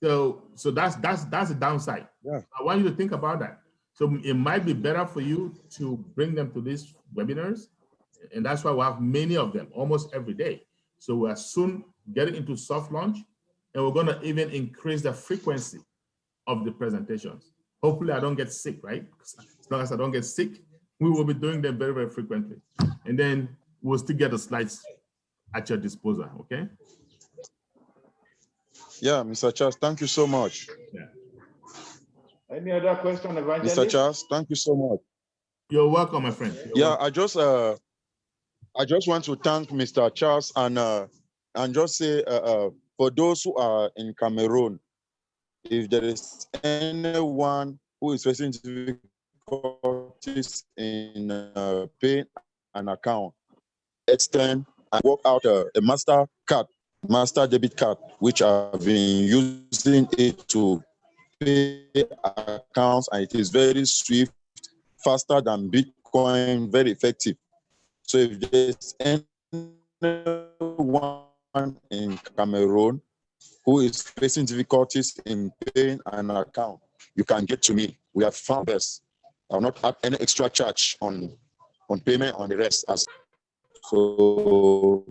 So that's the downside. Yeah. I want you to think about that. So it might be better for you to bring them to these webinars. And that's why we have many of them almost every day. So we are soon getting into soft launch, and we're going to even increase the frequency of the presentations. Hopefully I don't get sick, right? As long as I don't get sick, we will be doing them very, very frequently. And then we'll still get the slides at your disposal, okay? Yeah, Mr. Charles, thank you so much. Yeah. Any other question, Evangelist? Mr. Charles, thank you so much. You're welcome, my friend. Yeah, I just want to thank Mr. Charles and just say for those who are in Cameroon, if there is anyone who is facing difficulties in paying an account, extend and work out a master debit card, which I've been using it to pay accounts, and it is very swift, faster than Bitcoin, very effective. So if there's anyone in Cameroon who is facing difficulties in paying an account, you can get to me. We have found this. I'll not add any extra charge on payment on the rest. So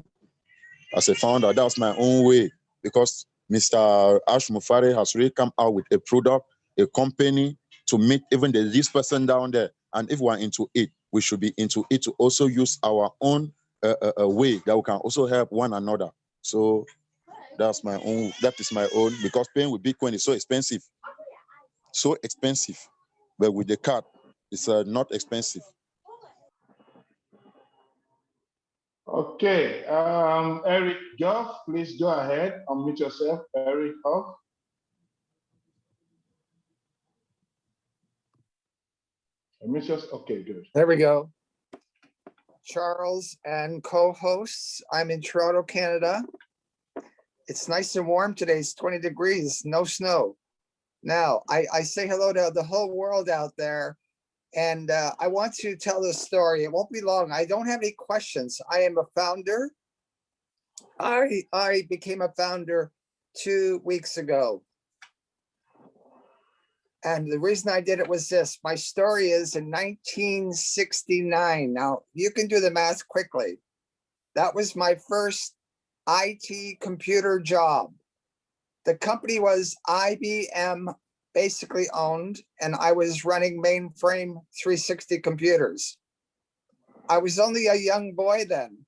as a founder, that's my own way, because Mr. Ash Mufari has really come out with a product, a company to meet even this person down there. And if we're into it, we should be into it to also use our own way that we can also help one another. So that's my own, that is my own, because paying with Bitcoin is so expensive. But with the card, it's not expensive. Okay, Eric Goff, please go ahead, unmute yourself, Eric Goff. Okay, good. There we go. Charles and co-hosts, I'm in Toronto, Canada. It's nice and warm today. It's 20 degrees, no snow. Now, I say hello to the whole world out there, and I want to tell this story. It won't be long. I don't have any questions. I am a founder. I became a founder 2 weeks ago. And the reason I did it was this. My story is in 1969. Now, you can do the math quickly. That was my first IT computer job. The company was IBM basically owned, and I was running mainframe 360 computers. I was only a young boy then,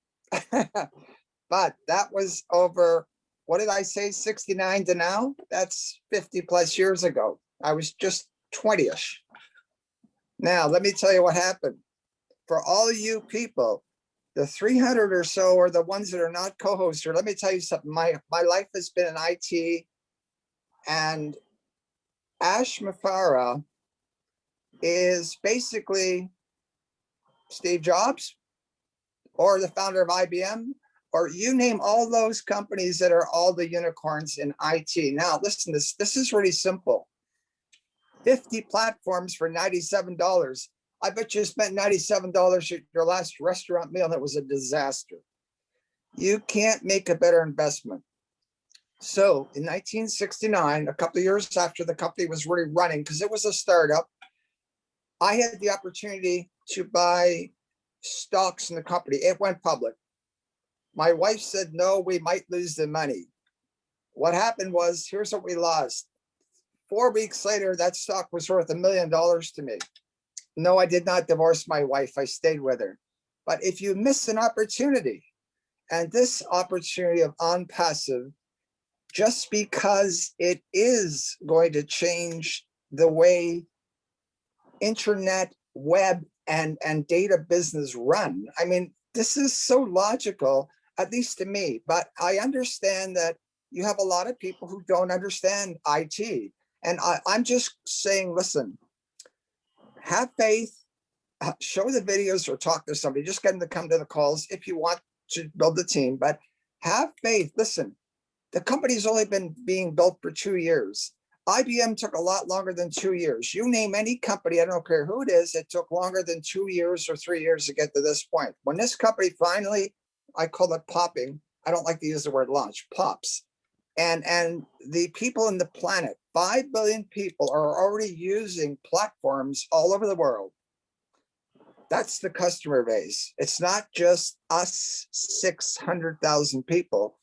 but that was over, what did I say, 69 to now? That's 50 plus years ago. I was just 20-ish. Now, let me tell you what happened. For all you people, the 300 or so are the ones that are not co-hosts. Let me tell you something. My life has been in IT, and Ash Mufareh is basically Steve Jobs or the founder of IBM, or you name all those companies that are all the unicorns in IT. Now, listen, this is really simple. 50 platforms for $97. I bet you spent $97 at your last restaurant meal and it was a disaster. You can't make a better investment. So in 1969, a couple of years after the company was really running, because it was a startup, I had the opportunity to buy stocks in the company. It went public. My wife said, no, we might lose the money. What happened was, here's what we lost. 4 weeks later, that stock was worth $1 million to me. No, I did not divorce my wife. I stayed with her. But if you miss an opportunity, and this opportunity of OnPassive, just because it is going to change the way internet, web, and data business run. I mean, this is so logical, at least to me, but I understand that you have a lot of people who don't understand IT. And I'm just saying, listen, have faith, show the videos or talk to somebody, just get them to come to the calls if you want to build a team, but have faith. Listen, the company's only been being built for 2 years. IBM took a lot longer than 2 years. You name any company, I don't care who it is, it took longer than 2 years or 3 years to get to this point. When this company finally, I call it popping, I don't like to use the word launch, pops. And the people in the planet, 5 billion people are already using platforms all over the world. That's the customer base. It's not just us 600,000 people,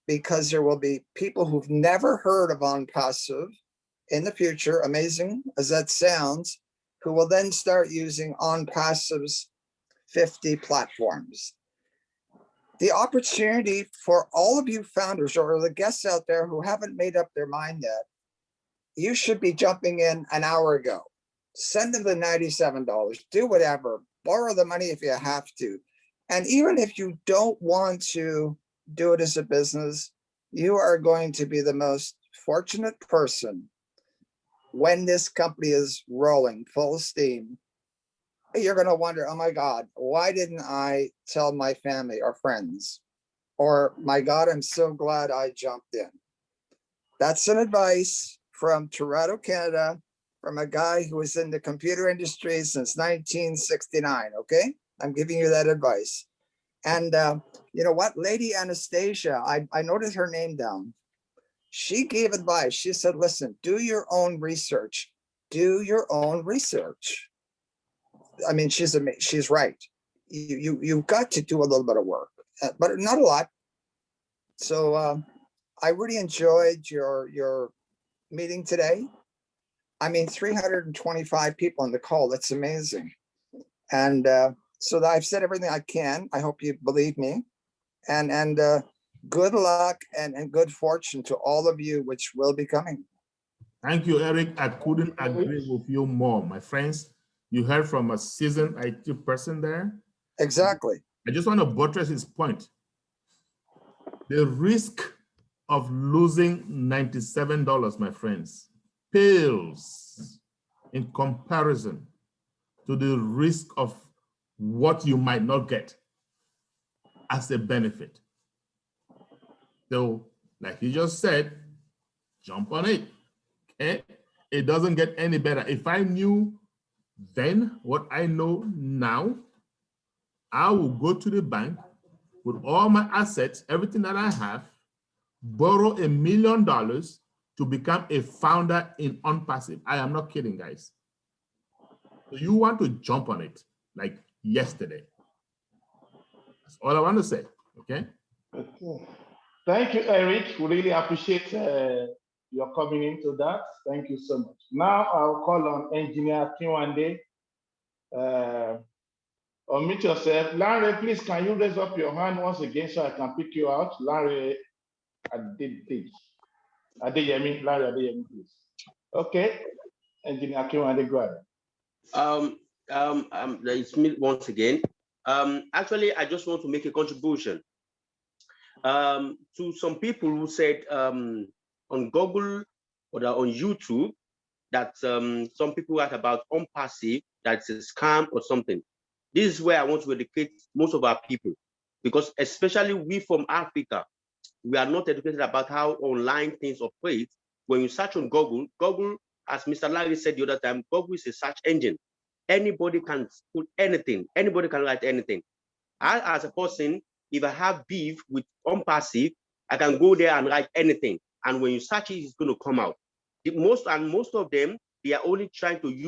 because there will be people who've never heard of OnPassive in the future, amazing as that sounds, who will then start using OnPassive's 50 platforms. The opportunity for all of you founders or the guests out there who haven't made up their mind yet, you should be jumping in an hour ago. Send them the $97, do whatever, borrow the money if you have to. And even if you don't want to do it as a business, you are going to be the most fortunate person when this company is rolling full steam. You're going to wonder, oh my God, why didn't I tell my family or friends? Or my God, I'm so glad I jumped in. That's an advice from Toronto, Canada, from a guy who was in the computer industry since 1969, okay? I'm giving you that advice. And you know what, Lady Anastasia, I noted her name down. She gave advice. She said, listen, do your own research. Do your own research. I mean, she's right. You've got to do a little bit of work, but not a lot. So I really enjoyed your meeting today. I mean, 325 people on the call. That's amazing. And so that I've said everything I can. I hope you believe me. And good luck and good fortune to all of you, which will be coming. Thank you, Eric. I couldn't agree with you more, my friends. You heard from a seasoned IT person there. Exactly. I just want to buttress his point. The risk of losing $97, my friends, pales in comparison to the risk of what you might not get as a benefit. So, like you just said, jump on it. Okay? It doesn't get any better. If I knew then what I know now, I will go to the bank with all my assets, everything that I have, borrow $1 million to become a founder in OnPassive. I am not kidding, guys. So you want to jump on it like yesterday. That's all I want to say, okay? Okay. Thank you, Eric. We really appreciate your coming into that. Thank you so much. Now I'll call on Engineer Kinwande. Unmute yourself. Larry, please, can you raise up your hand once again so I can pick you out? Larry Adeyemi, please. Okay. Engineer Kinwande, go ahead. It's me once again. Actually, I just want to make a contribution to some people who said on Google or on YouTube that some people write about OnPassive, that's a scam or something. This is where I want to educate most of our people, because especially we from Africa, we are not educated about how online things operate. When you search on Google, as Mr. Larry said the other time, Google is a search engine. Anybody can put anything. Anybody can write anything. I, as a person, if I have beef with OnPassive, I can go there and write anything. And when you search it, it's going to come out. Most of them, they are only trying to use